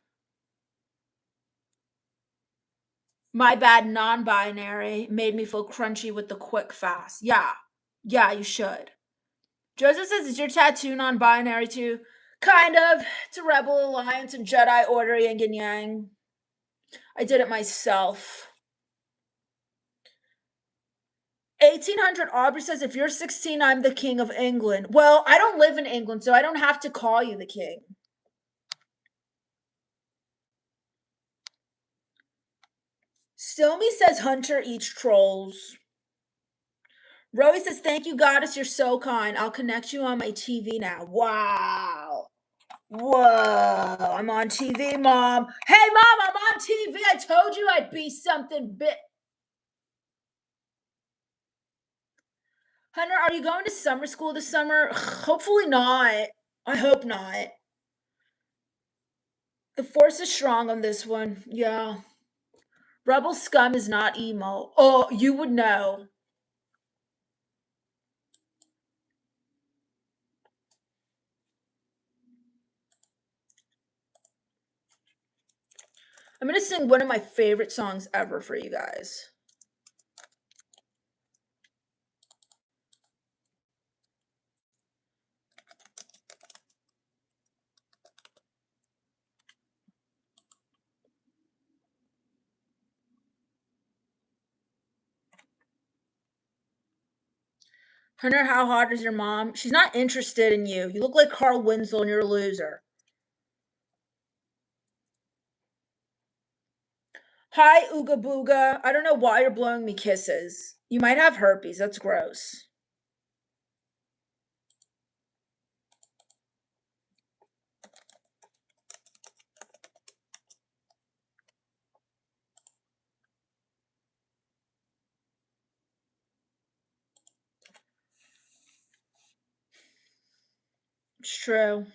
My bad, non-binary. Made me feel crunchy with the quick fast. Yeah, you should. Joseph says, is your tattoo non-binary too? Kind of. It's a Rebel Alliance and Jedi Order yin and yang. I did it myself. 1800 Aubrey says, if you're 16, I'm the king of England. Well, I don't live in England, so I don't have to call you the king. Stillme says, Hunter eats trolls. Rowie says, thank you, Goddess. You're so kind. I'll connect you on my TV now. Wow. Whoa. I'm on TV, Mom. Hey, Mom, I'm on TV. I told you I'd be something big. Hunter, are you going to summer school this summer? Hopefully not. I hope not. The force is strong on this one. Yeah. Rebel scum is not emo. Oh, you would know. I'm going to sing one of my favorite songs ever for you guys. Hunter, how hot is your mom? She's not interested in you. You look like Carl Winslow and you're a loser. Hi, Ooga Booga. I don't know why you're blowing me kisses. You might have herpes. That's gross. It's true.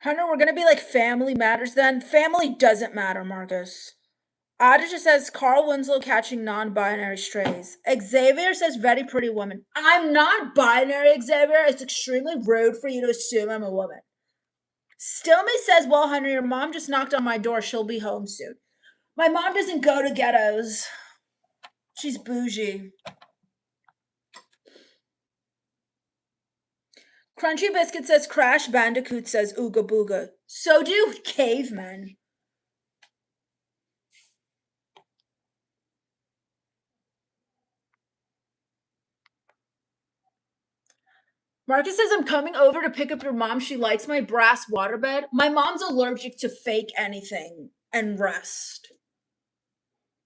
Hunter, we're gonna be like family matters then. Family doesn't matter, Marcus. Ada just says Carl Winslow catching non-binary strays. Xavier says very pretty woman. I'm not binary, Xavier. It's extremely rude for you to assume I'm a woman. Stillmy says, well, Hunter, your mom just knocked on my door. She'll be home soon. My mom doesn't go to ghettos. She's bougie. Crunchy Biscuit says Crash Bandicoot says Ooga Booga. So do cavemen. Marcus says, I'm coming over to pick up your mom. She likes my brass waterbed. My mom's allergic to fake anything and rest.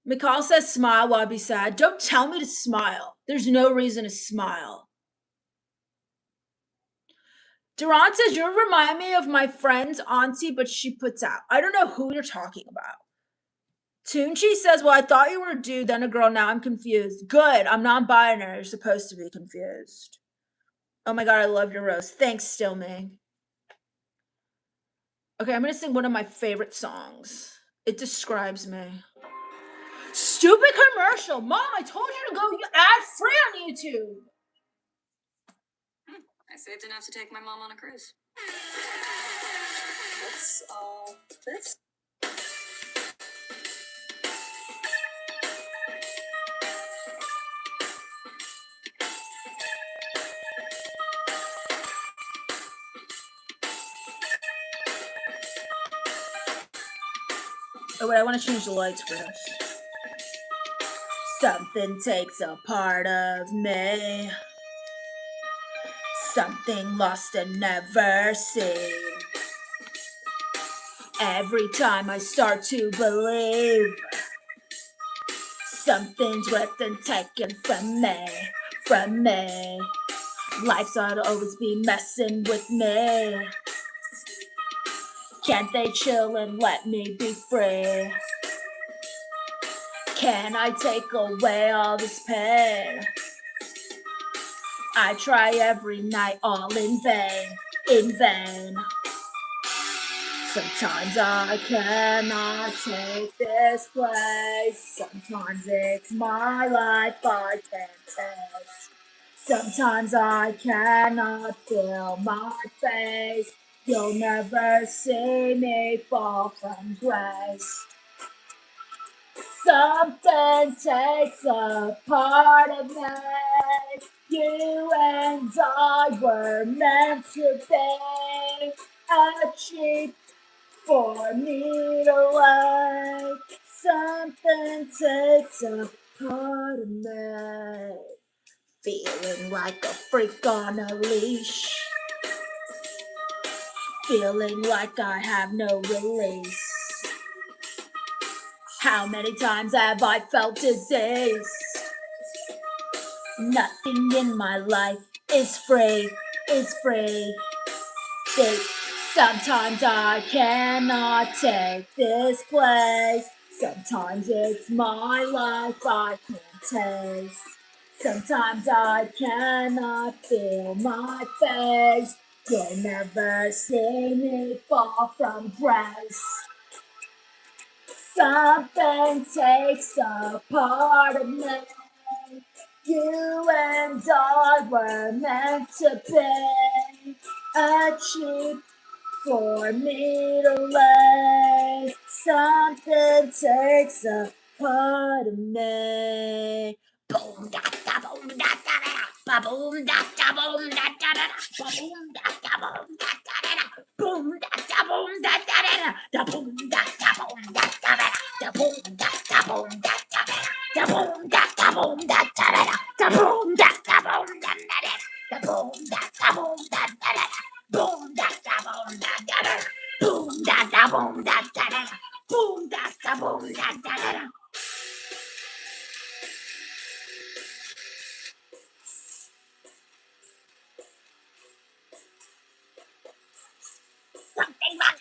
McCall says, smile while I be sad. Don't tell me to smile. There's no reason to smile. Durant says, you remind me of my friend's auntie, but she puts out. I don't know who you're talking about. Tunchi says, well, I thought you were a dude, then a girl. Now I'm confused. Good. I'm non-binary. You're supposed to be confused. Oh my God, I love your roast. Thanks, Still Me. Okay, I'm going to sing one of my favorite songs. It describes me. Stupid commercial. Mom, I told you to go ad-free on YouTube. I saved enough to take my mom on a cruise. What's all this? Oh wait, I want to change the lights for this. Something takes a part of me. Something lost and never seen. Every time I start to believe, something's ripped and taken from me. Life's ought to always be messing with me. Can't they chill and let me be free? Can I take away all this pain? I try every night, all in vain. Sometimes I cannot take this place. Sometimes it's my life I can't taste. Sometimes I cannot feel my face. You'll never see me fall from grace. Something takes a part of me. You and I were meant to be a cheap for me to like. Something takes a part of me. Feeling like a freak on a leash. Feeling like I have no release. How many times have I felt disease? Nothing in my life is free. Sometimes I cannot take this place. Sometimes it's my life I can't taste. Sometimes I cannot feel my face. You'll never see me fall from grace. Something takes a part of me. You and I were meant to be a cheap for me to lay. Something takes a part of me. Boom da da boom da da da da boom da da boom da da da da boom da da boom da da da da boom da da boom da da da da boom da da boom da da da da boom da da boom da da da boom da da boom da da da boom da da boom da da da boom da da boom da da da boom da da boom da da da boom da da boom da da da boom da da boom da da da. Something wrong,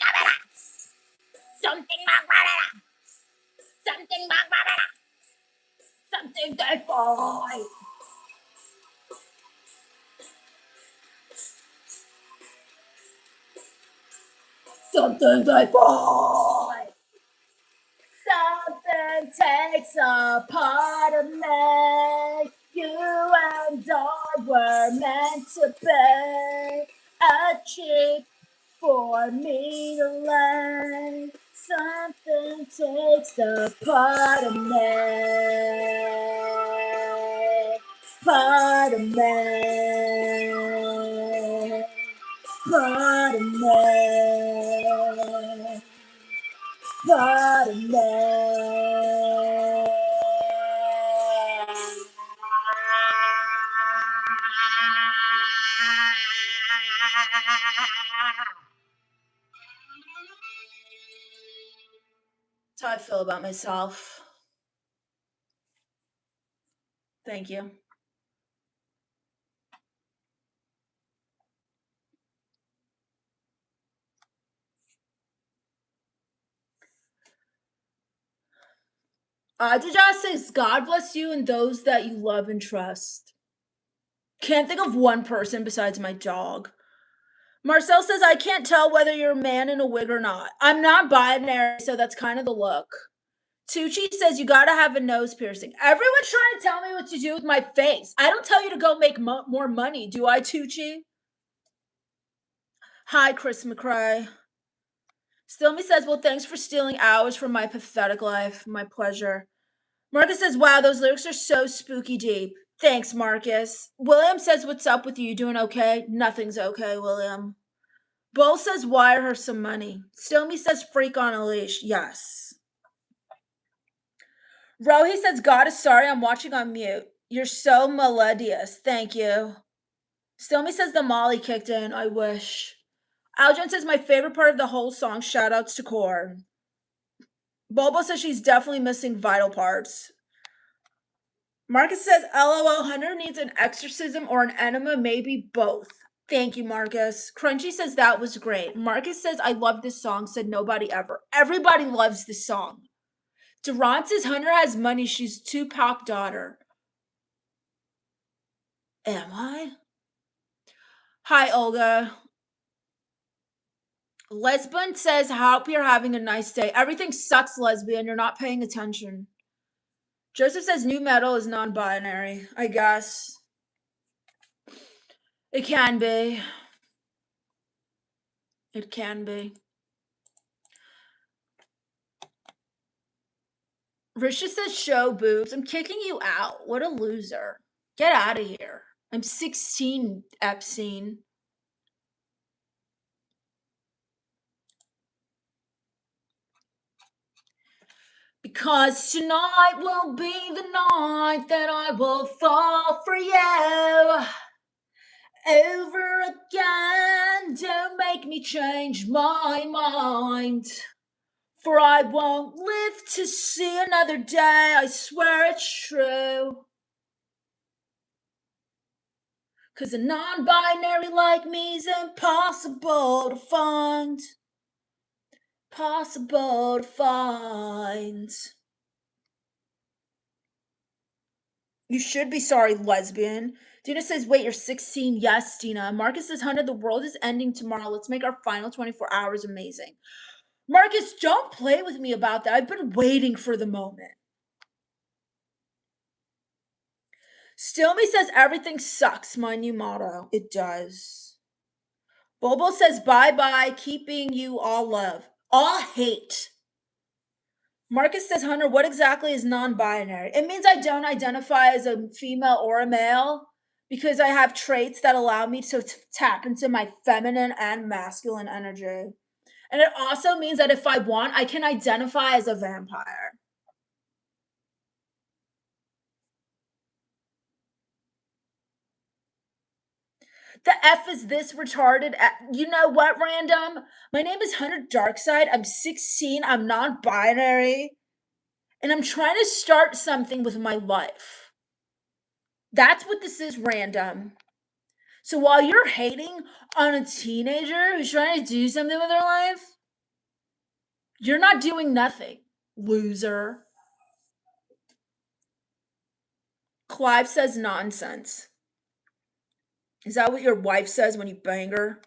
something wrong, something wrong, something they fall. Something they find. Something takes a part of me. You and I were meant to be a cheap for me to lay. Something takes a part of me. Part of me. Part of me. Part of me. That's how I feel about myself. Thank you. Did y'all say God bless you and those that you love and trust? Can't think of one person besides my dog. Marcel says, I can't tell whether you're a man in a wig or not. I'm not binary, so that's kind of the look. Tucci says, you gotta have a nose piercing. Everyone's trying to tell me what to do with my face. I don't tell you to go make more money, do I, Tucci? Hi, Chris McCrae. Stillmy says, well, thanks for stealing hours from my pathetic life. My pleasure. Marcus says, wow, those lyrics are so spooky deep. Thanks, Marcus. William says, what's up with you? Doing okay? Nothing's okay, William. Bull says, wire her some money. Stillmy says, freak on a leash. Yes. Rohi says, God is sorry, I'm watching on mute. You're so melodious. Thank you. Stillmy says, the Molly kicked in. I wish. Aljon says, my favorite part of the whole song, shout outs to Core. Bobo says she's definitely missing vital parts. Marcus says, LOL, Hunter needs an exorcism or an enema, maybe both. Thank you, Marcus. Crunchy says, that was great. Marcus says, I love this song, said nobody ever. Everybody loves this song. Durant says, Hunter has money, she's Tupac daughter. Am I? Hi, Olga. Lesbian says, hope you're having a nice day. Everything sucks, lesbian. You're not paying attention. Joseph says, new metal is non-binary. I guess. It can be. It can be. Risha says, show boobs. I'm kicking you out. What a loser. Get out of here. I'm 16, Epstein. Because tonight will be the night that I will fall for you. Over again, don't make me change my mind. For I won't live to see another day, I swear it's true. 'Cause a non-binary like me's impossible to find. Possible to find. You should be sorry, lesbian. Dina says, wait, you're 16? Yes, Dina. Marcus says, Hunter, the world is ending tomorrow. Let's make our final 24 hours amazing. Marcus, don't play with me about that. I've been waiting for the moment. Stillmy says, everything sucks, my new motto. It does. Bobo says, bye-bye, keeping you all love. All hate. Marcus says, Hunter, what exactly is non-binary? It means I don't identify as a female or a male because I have traits that allow me to tap into my feminine and masculine energy. And it also means that if I want, I can identify as a vampire. The F is this retarded. You know what, random? My name is Hunter Darkside. I'm 16. I'm non-binary. And I'm trying to start something with my life. That's what this is, random. So while you're hating on a teenager who's trying to do something with their life, you're not doing nothing, loser. Clive says nonsense. Is that what your wife says when you bang her?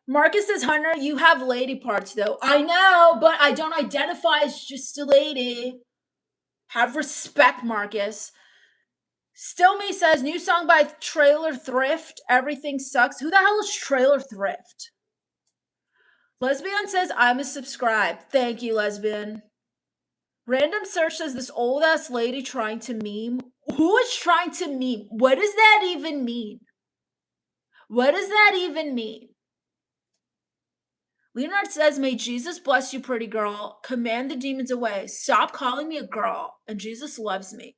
Marcus says, Hunter, you have lady parts though. I know, but I don't identify as just a lady. Have respect, Marcus. Still Me says, new song by Trailer Thrift. Everything sucks. Who the hell is Trailer Thrift? Lesbian says, I'm a subscribe. Thank you, Lesbian. Random Search says, this old ass lady trying to meme. Who is trying to meme? What does that even mean? What does that even mean? Leonard says, may Jesus bless you, pretty girl. Command the demons away. Stop calling me a girl. And Jesus loves me.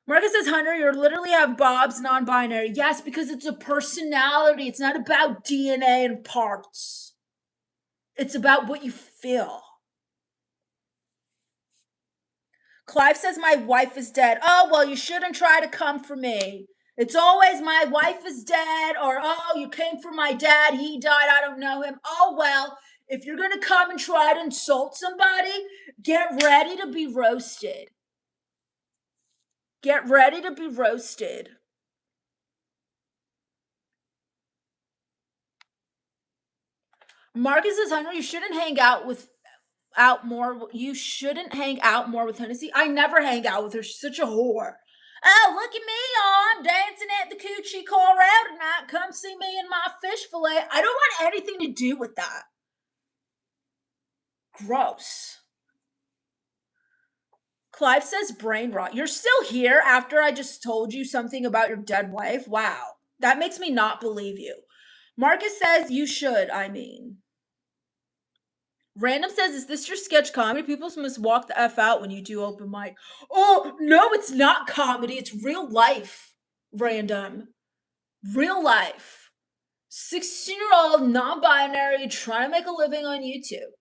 Marcus says, Hunter, you literally have Bob's non-binary. Yes, because it's a personality. It's not about DNA and parts. It's about what you feel. Clive says, my wife is dead. Oh, well, you shouldn't try to come for me. It's always my wife is dead, or, oh, you came for my dad. He died. I don't know him. Oh, well, if you're going to come and try to insult somebody, get ready to be roasted. Get ready to be roasted. Marcus says, Hunter, you shouldn't hang out more. You shouldn't hang out more with Hennessy. I never hang out with her. She's such a whore. Oh, look at me. Oh, I'm dancing at the Coochie Corral tonight. Come see me in my fish fillet. I don't want anything to do with that. Gross. Clive says brain rot. You're still here after I just told you something about your dead wife? Wow. That makes me not believe you. Marcus says you should, I mean. Random says, is this your sketch comedy? People must walk the F out when you do open mic. Oh, no, it's not comedy. It's real life, Random. Real life. 16-year-old, non-binary, trying to make a living on YouTube.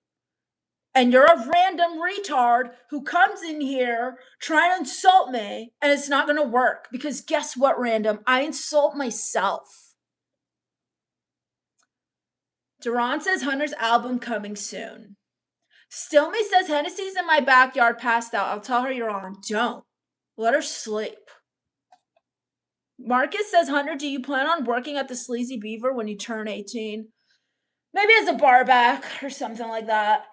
And you're a random retard who comes in here trying to insult me, and it's not going to work. Because guess what, Random? I insult myself. Duran says, Hunter's album coming soon. Still Me says, Hennessy's in my backyard passed out. I'll tell her you're on. Don't. Let her sleep. Marcus says, Hunter, do you plan on working at the Sleazy Beaver when you turn 18? Maybe as a bar back or something like that.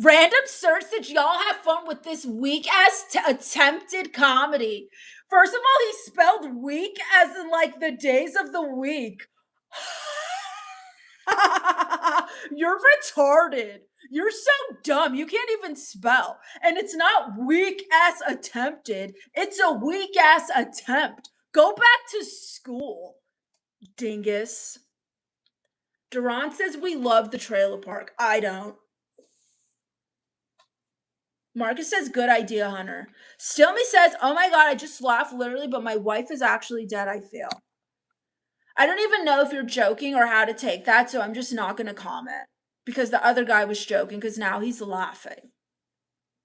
Random Search that y'all have fun with this weak-ass attempted comedy. First of all, he spelled week as in like the days of the week. You're retarded. You're so dumb. You can't even spell. And it's not weak-ass attempted. It's a weak-ass attempt. Go back to school, dingus. Duran says we love the trailer park. I don't. Marcus says, good idea, Hunter. Still Me says, oh my God, I just laughed literally, but my wife is actually dead, I feel. I don't even know if you're joking or how to take that, so I'm just not going to comment. Because the other guy was joking, because now he's laughing.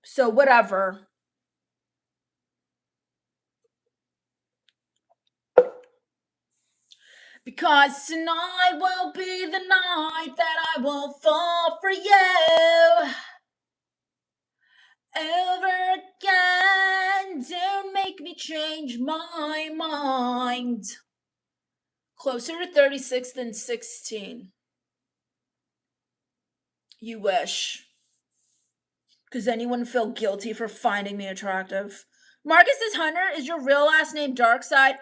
So whatever. Because tonight will be the night that I will fall for you. Over again, don't make me change my mind. Closer to 36 than 16. You wish. Because then you wouldn't feel guilty for finding me attractive. Marcus says, Hunter, is your real last name Darkside?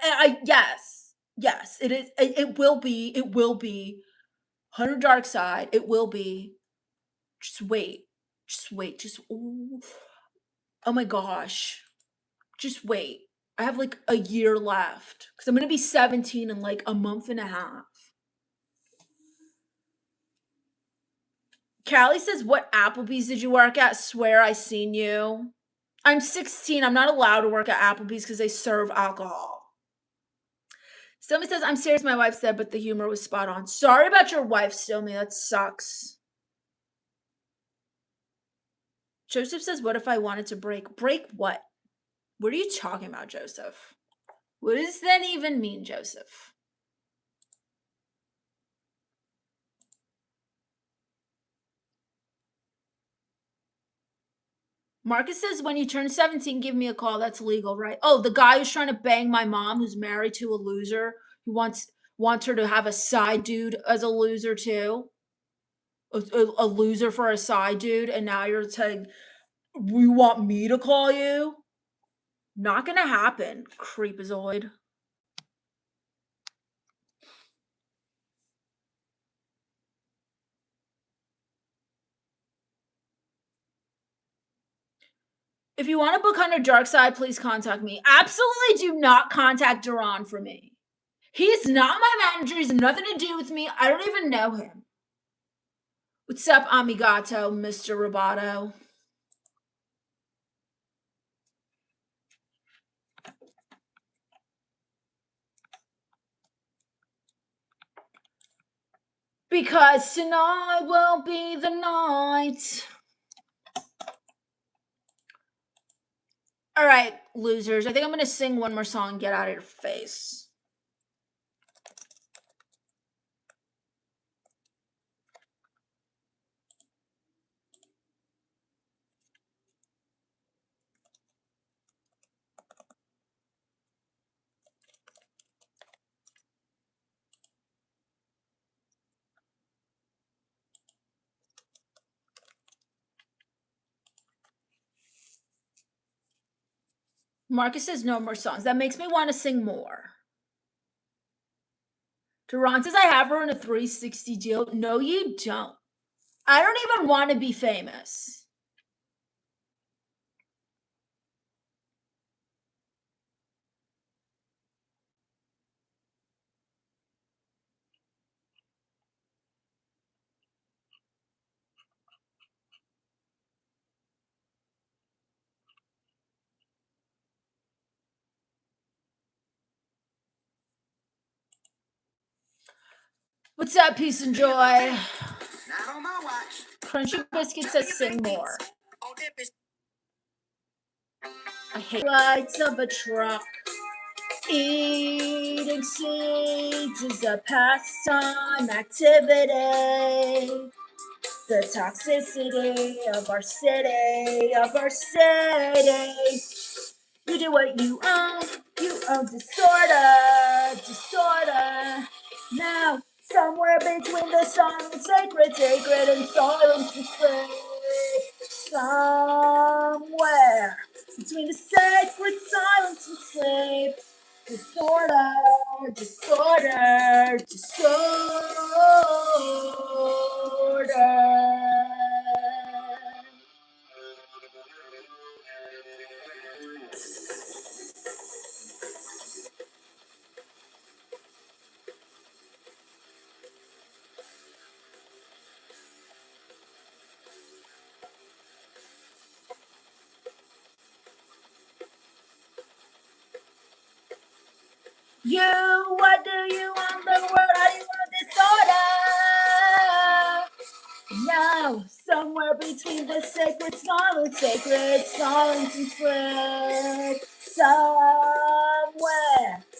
Yes. Yes, it is. It will be. It will be. Hunter Darkside. It will be. Just wait. Just wait. Just, ooh. Oh my gosh. Just wait. I have like a year left. Because I'm going to be 17 in like a month and a half. Callie says, what Applebee's did you work at? Swear I seen you. I'm 16. I'm not allowed to work at Applebee's because they serve alcohol. Stilmy says, I'm serious, my wife said, but the humor was spot on. Sorry about your wife, Stilmy. That sucks. Joseph says, what if I wanted to break? Break what? What are you talking about, Joseph? What does that even mean, Joseph? Marcus says, when you turn 17, give me a call. That's legal, right? Oh, the guy who's trying to bang my mom, who's married to a loser, who wants her to have a side dude as a loser too. A loser for a side dude, and now you're saying, we want me to call you? Not gonna happen, creepazoid. If you want to book Hunter Dark Side, please contact me. Absolutely do not contact Duran for me. He's not my manager. He's nothing to do with me. I don't even know him. What's up, amigato, Mr. Roboto? Because tonight will be the night. All right, losers. I think I'm going to sing one more song and get out of your face. Marcus says no more songs. That makes me want to sing more. Duran says I have her in a 360 deal. No, you don't. I don't even want to be famous. What's up, peace and joy? Not on my watch. Crunchy Biscuit says sing more. I hate lights of a truck. Eating seeds is a pastime activity. The toxicity of our city, You do what you own disorder. Now, somewhere between the silent, sacred, and silence and sleep. Somewhere between the sacred silence and sleep. Disorder. What do you want the world? How do you want disorder? Now, somewhere between the sacred silence and sleep. Somewhere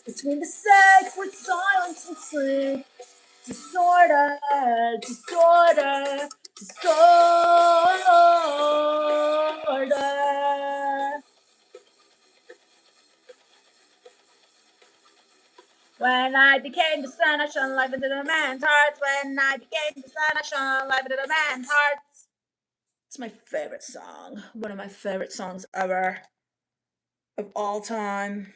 between the sacred silence and sleep. Disorder. When I became the sun, I shone life into the man's hearts. When I became the sun, I shone life into the man's hearts. It's my favorite song. One of my favorite songs ever. Of all time.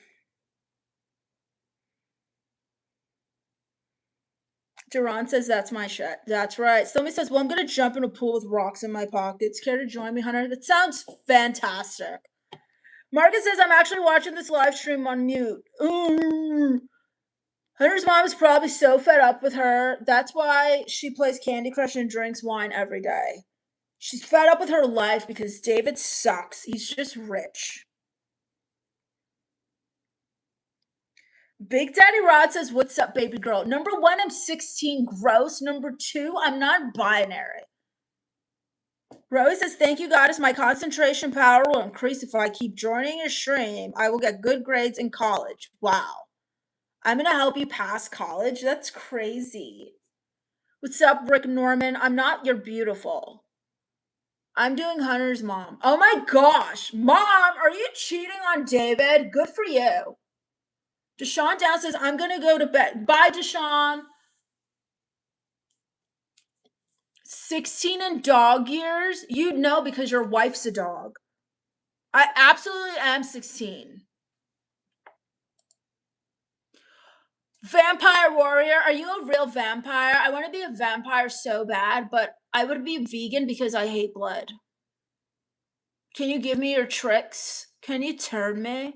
Duran says that's my shit. That's right. Somebody says, well, I'm going to jump in a pool with rocks in my pockets. Care to join me, Hunter? That sounds fantastic. Marcus says, I'm actually watching this live stream on mute. Ooh. Hunter's mom is probably so fed up with her. That's why she plays Candy Crush and drinks wine every day. She's fed up with her life because David sucks. He's just rich. Big Daddy Rod says, what's up, baby girl? Number one, I'm 16, gross. Number two, I'm not binary. Rose says, thank you, goddess. My concentration power will increase if I keep joining your stream. I will get good grades in college. Wow. I'm going to help you pass college? That's crazy. What's up, Rick Norman? I'm not. You're beautiful. I'm doing Hunter's mom. Oh my gosh. Mom, are you cheating on David? Good for you. Deshaun Down says, I'm going to go to bed. Bye, Deshaun. 16 in dog years? You'd know because your wife's a dog. I absolutely am 16. Vampire warrior, are you a real vampire? I want to be a vampire so bad, but I would be vegan because I hate blood. Can you give me your tricks? Can you turn me?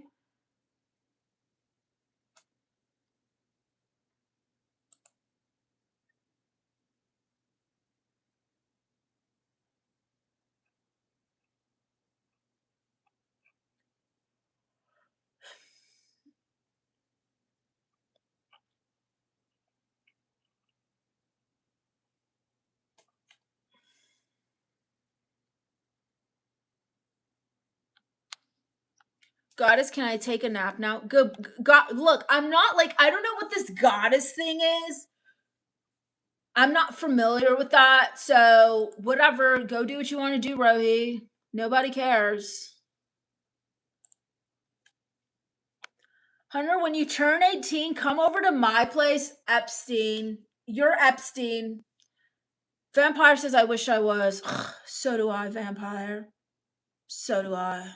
Goddess, can I take a nap now? God, look, I'm not like, I don't know what this goddess thing is. I'm not familiar with that. So whatever, go do what you want to do, Rohi. Nobody cares. Hunter, when you turn 18, come over to my place, Epstein. You're Epstein. Vampire says, I wish I was. So do I, Vampire. So do I.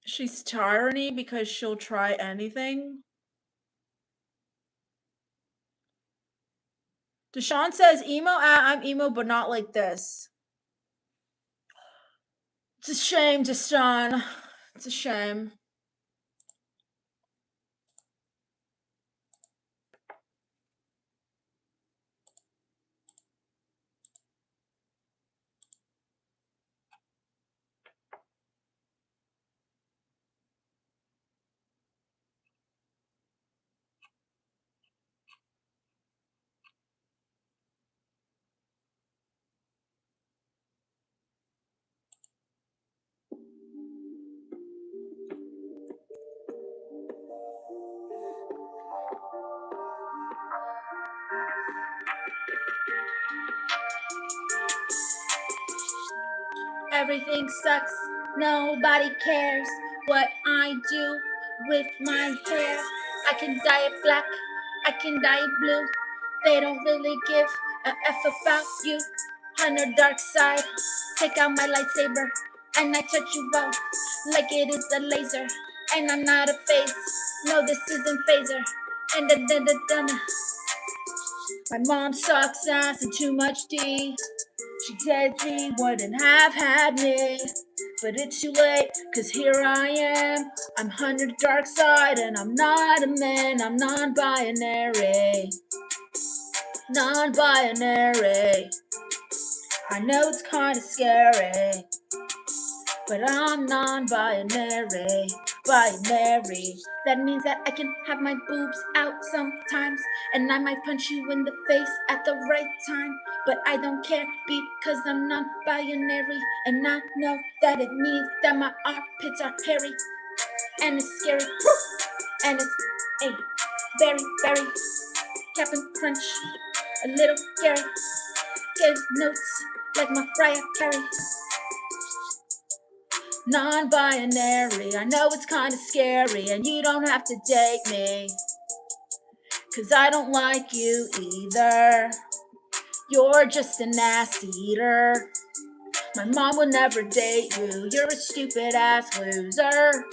She's tyranny because she'll try anything. Deshaun says, emo, I'm emo, but not like this. It's a shame, Deshaun. It's a shame. Everything sucks. Nobody cares what I do with my hair. I can dye it black. I can dye it blue. They don't really give a F about you. Hunter dark side. Take out my lightsaber and I touch you out like it is a laser. And I'm not a face. No, this isn't phaser. And my mom sucks ass and too much D. She said she wouldn't have had me, but it's too late, cause here I am. I'm Hunter dark side and I'm not a man, I'm non-binary. Non-binary. I know it's kinda scary, but I'm non-binary. Binary. That means that I can have my boobs out sometimes, and I might punch you in the face at the right time. But I don't care because I'm non-binary, and I know that it means that my armpits are hairy, and it's scary, and it's very, very Captain Crunch, a little scary. Give notes like Mariah Carey. Non-binary, I know it's kinda scary, and you don't have to date me, cause I don't like you either. You're just an ass eater. My mom would never date you. You're a stupid ass loser.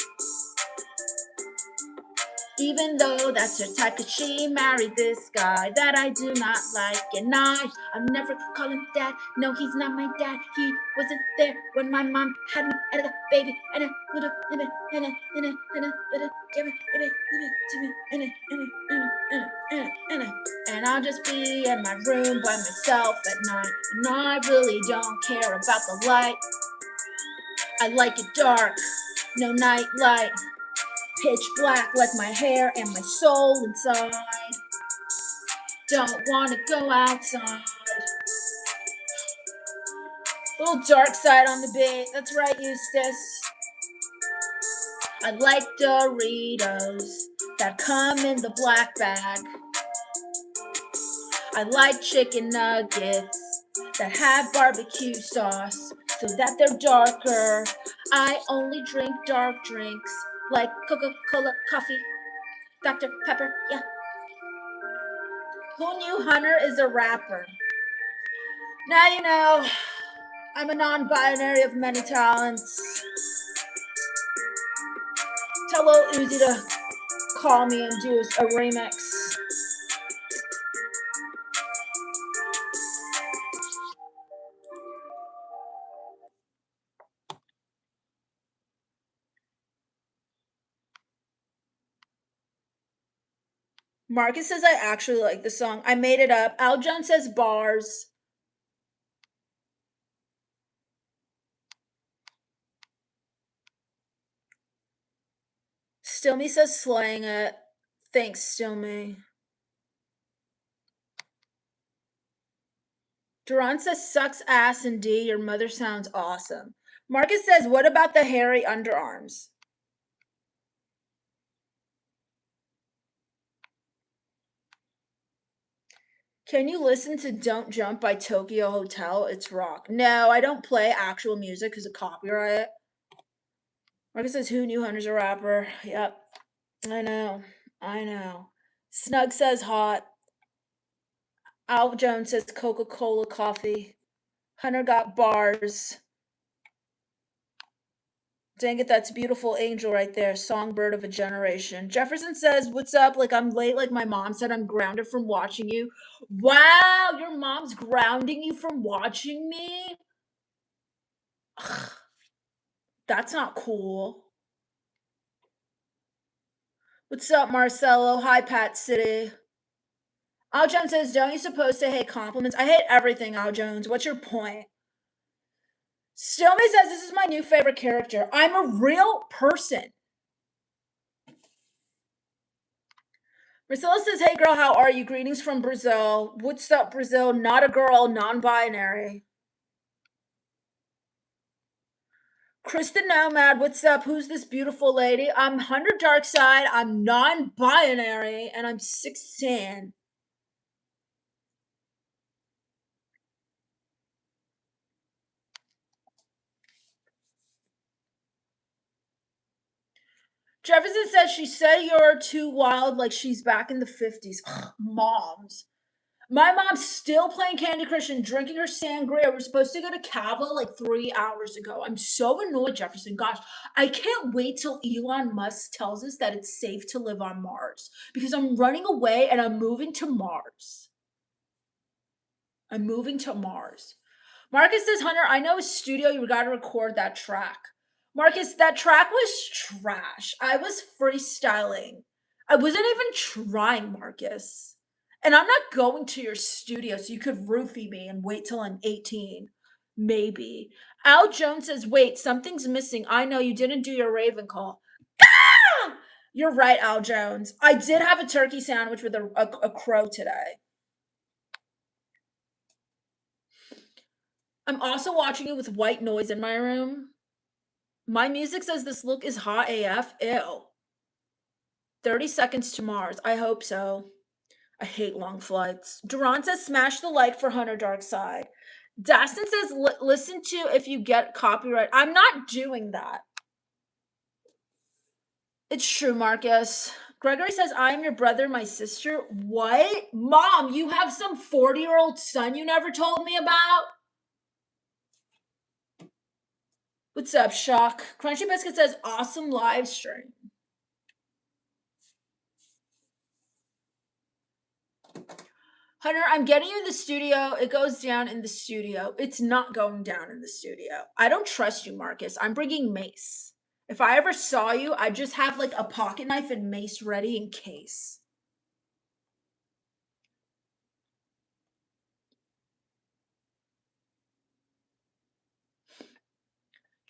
Even though that's her type, cause she married this guy that I do not like. And I'm never call him dad. No, he's not my dad. He wasn't there when my mom had me as a baby. And I would have and I'll just be in my room by myself at night. And I really don't care about the light. I like it dark, no night light. Pitch black like my hair and my soul inside. Don't wanna go outside. Little dark side on the beat. That's right, Eustace. I like Doritos that come in the black bag. I like chicken nuggets that have barbecue sauce so that they're darker. I only drink dark drinks like Coca-Cola, coffee, Dr. Pepper, yeah. Who knew Hunter is a rapper? Now you know, I'm a non-binary of many talents. Tell Lil Uzi to call me and do a remix. Marcus says I actually like the song. I made it up. Al Jones says bars. Stillme says slang it. Thanks, Stillme. Duran says sucks ass and D. Your mother sounds awesome. Marcus says, what about the hairy underarms? Can you listen to Don't Jump by Tokyo Hotel? It's rock. No, I don't play actual music because of copyright. Marcus says, who knew Hunter's a rapper? Yep. I know. Snug says hot. Al Jones says Coca-Cola coffee. Hunter got bars. Dang it, that's beautiful angel right there. Songbird of a generation. Jefferson says, what's up? Like, I'm late. Like, my mom said, I'm grounded from watching you. Wow, your mom's grounding you from watching me? Ugh, that's not cool. What's up, Marcelo? Hi, Pat City. Al Jones says, don't you supposed to hate compliments? I hate everything, Al Jones. What's your point? Stillme says, this is my new favorite character. I'm a real person. Priscilla says, hey girl, how are you? Greetings from Brazil. What's up, Brazil? Not a girl, non-binary. Kristen Nomad, what's up? Who's this beautiful lady? I'm Hunter Darkside, I'm non-binary, and I'm 16. Jefferson says she said you're too wild, like she's back in the 50s. Ugh, moms. My mom's still playing Candy Crush and drinking her sangria. We're supposed to go to Cabo like 3 hours ago. I'm so annoyed, Jefferson. Gosh, I can't wait till Elon Musk tells us that it's safe to live on Mars because I'm running away and I'm moving to Mars. I'm moving to Mars. Marcus says, Hunter, I know a studio. You got to record that track. Marcus, that track was trash. I was freestyling. I wasn't even trying, Marcus. And I'm not going to your studio so you could roofie me and wait till I'm 18. Maybe. Al Jones says, wait, something's missing. I know you didn't do your Raven call. Ah! You're right, Al Jones. I did have a turkey sandwich with a crow today. I'm also watching it with white noise in my room. My music says this look is hot AF. Ew. 30 seconds to Mars. I hope so. I hate long flights. Duran says smash the like for Hunter Darkside. Dastin says listen to if you get copyright. I'm not doing that. It's true, Marcus. Gregory says I am your brother, my sister. What? Mom, you have some 40-year-old son you never told me about? What's up, Shock? Crunchy Biscuit says awesome live stream. Hunter, I'm getting you in the studio. It goes down in the studio. It's not going down in the studio. I don't trust you, Marcus. I'm bringing mace. If I ever saw you, I'd just have like a pocket knife and mace ready in case.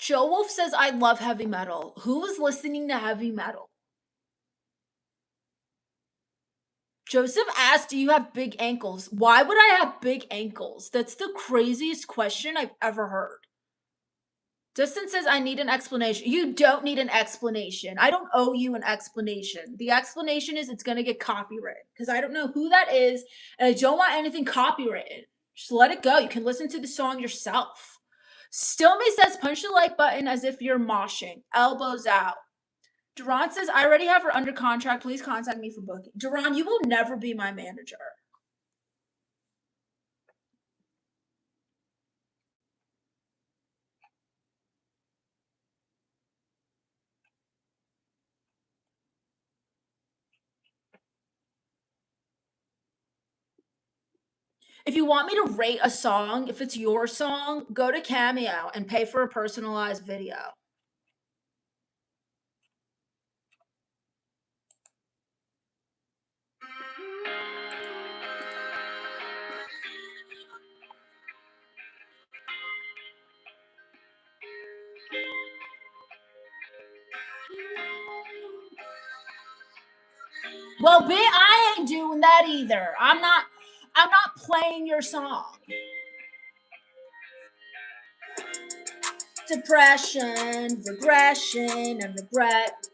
Joe Wolf says, I love heavy metal. Who is listening to heavy metal? Joseph asked, do you have big ankles? Why would I have big ankles? That's the craziest question I've ever heard. Dustin says, I need an explanation. You don't need an explanation. I don't owe you an explanation. The explanation is it's going to get copyrighted because I don't know who that is and I don't want anything copyrighted. Just let it go. You can listen to the song yourself. Stillme says, punch the like button as if you're moshing. Elbows out. Duran says, I already have her under contract. Please contact me for booking. Duran, you will never be my manager. If you want me to rate a song, if it's your song, go to Cameo and pay for a personalized video. Well, I ain't doing that either. I'm not playing your song. Depression, regression, and regret.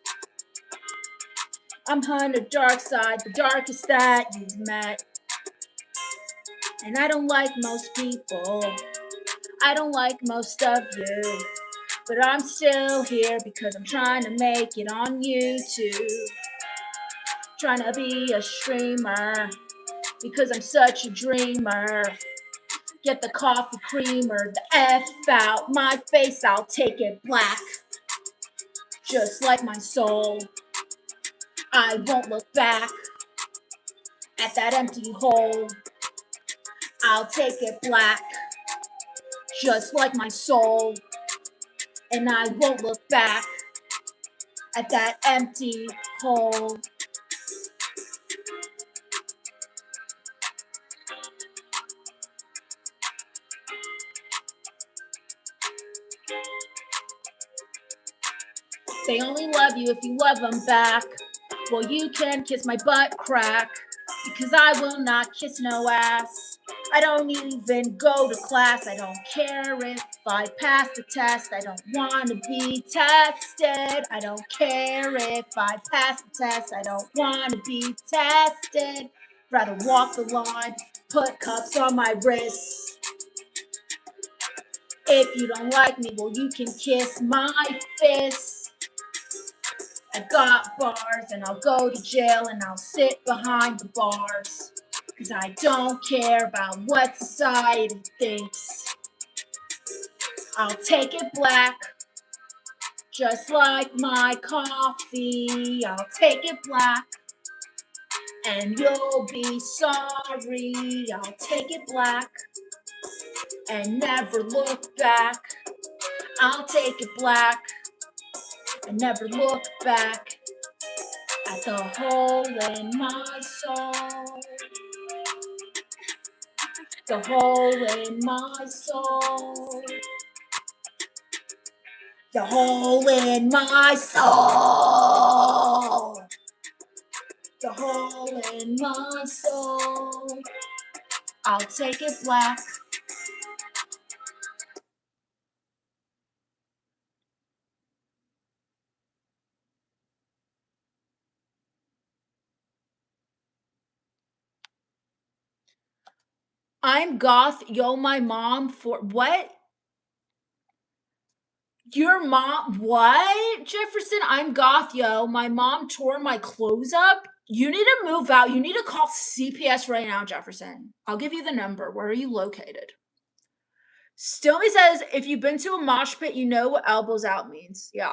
I'm on the dark side, the darkest that you've met. And I don't like most people. I don't like most of you. But I'm still here because I'm trying to make it on YouTube. Trying to be a streamer because I'm such a dreamer. Get the coffee creamer, the F out my face, I'll take it black. Just like my soul, I won't look back at that empty hole. I'll take it black, just like my soul, and I won't look back at that empty hole. They only love you if you love them back. Well, you can kiss my butt crack, because I will not kiss no ass. I don't even go to class. I don't care if I pass the test. I don't want to be tested. I don't care if I pass the test. I don't want to be tested. Rather walk the line, put cuffs on my wrists. If you don't like me, well, you can kiss my fist. I got bars and I'll go to jail and I'll sit behind the bars. Cause I don't care about what society thinks. I'll take it black, just like my coffee. I'll take it black, and you'll be sorry. I'll take it black, and never look back. I'll take it black, and never look back at the hole in my soul. The hole in my soul. The hole in my soul. The hole in my soul. I'll take it black. I'm goth, yo, my mom for what? Your mom, what? Jefferson, I'm goth, yo. My mom tore my clothes up. You need to move out. You need to call CPS right now, Jefferson. I'll give you the number. Where are you located? Stillme says, if you've been to a mosh pit, you know what elbows out means. Yeah.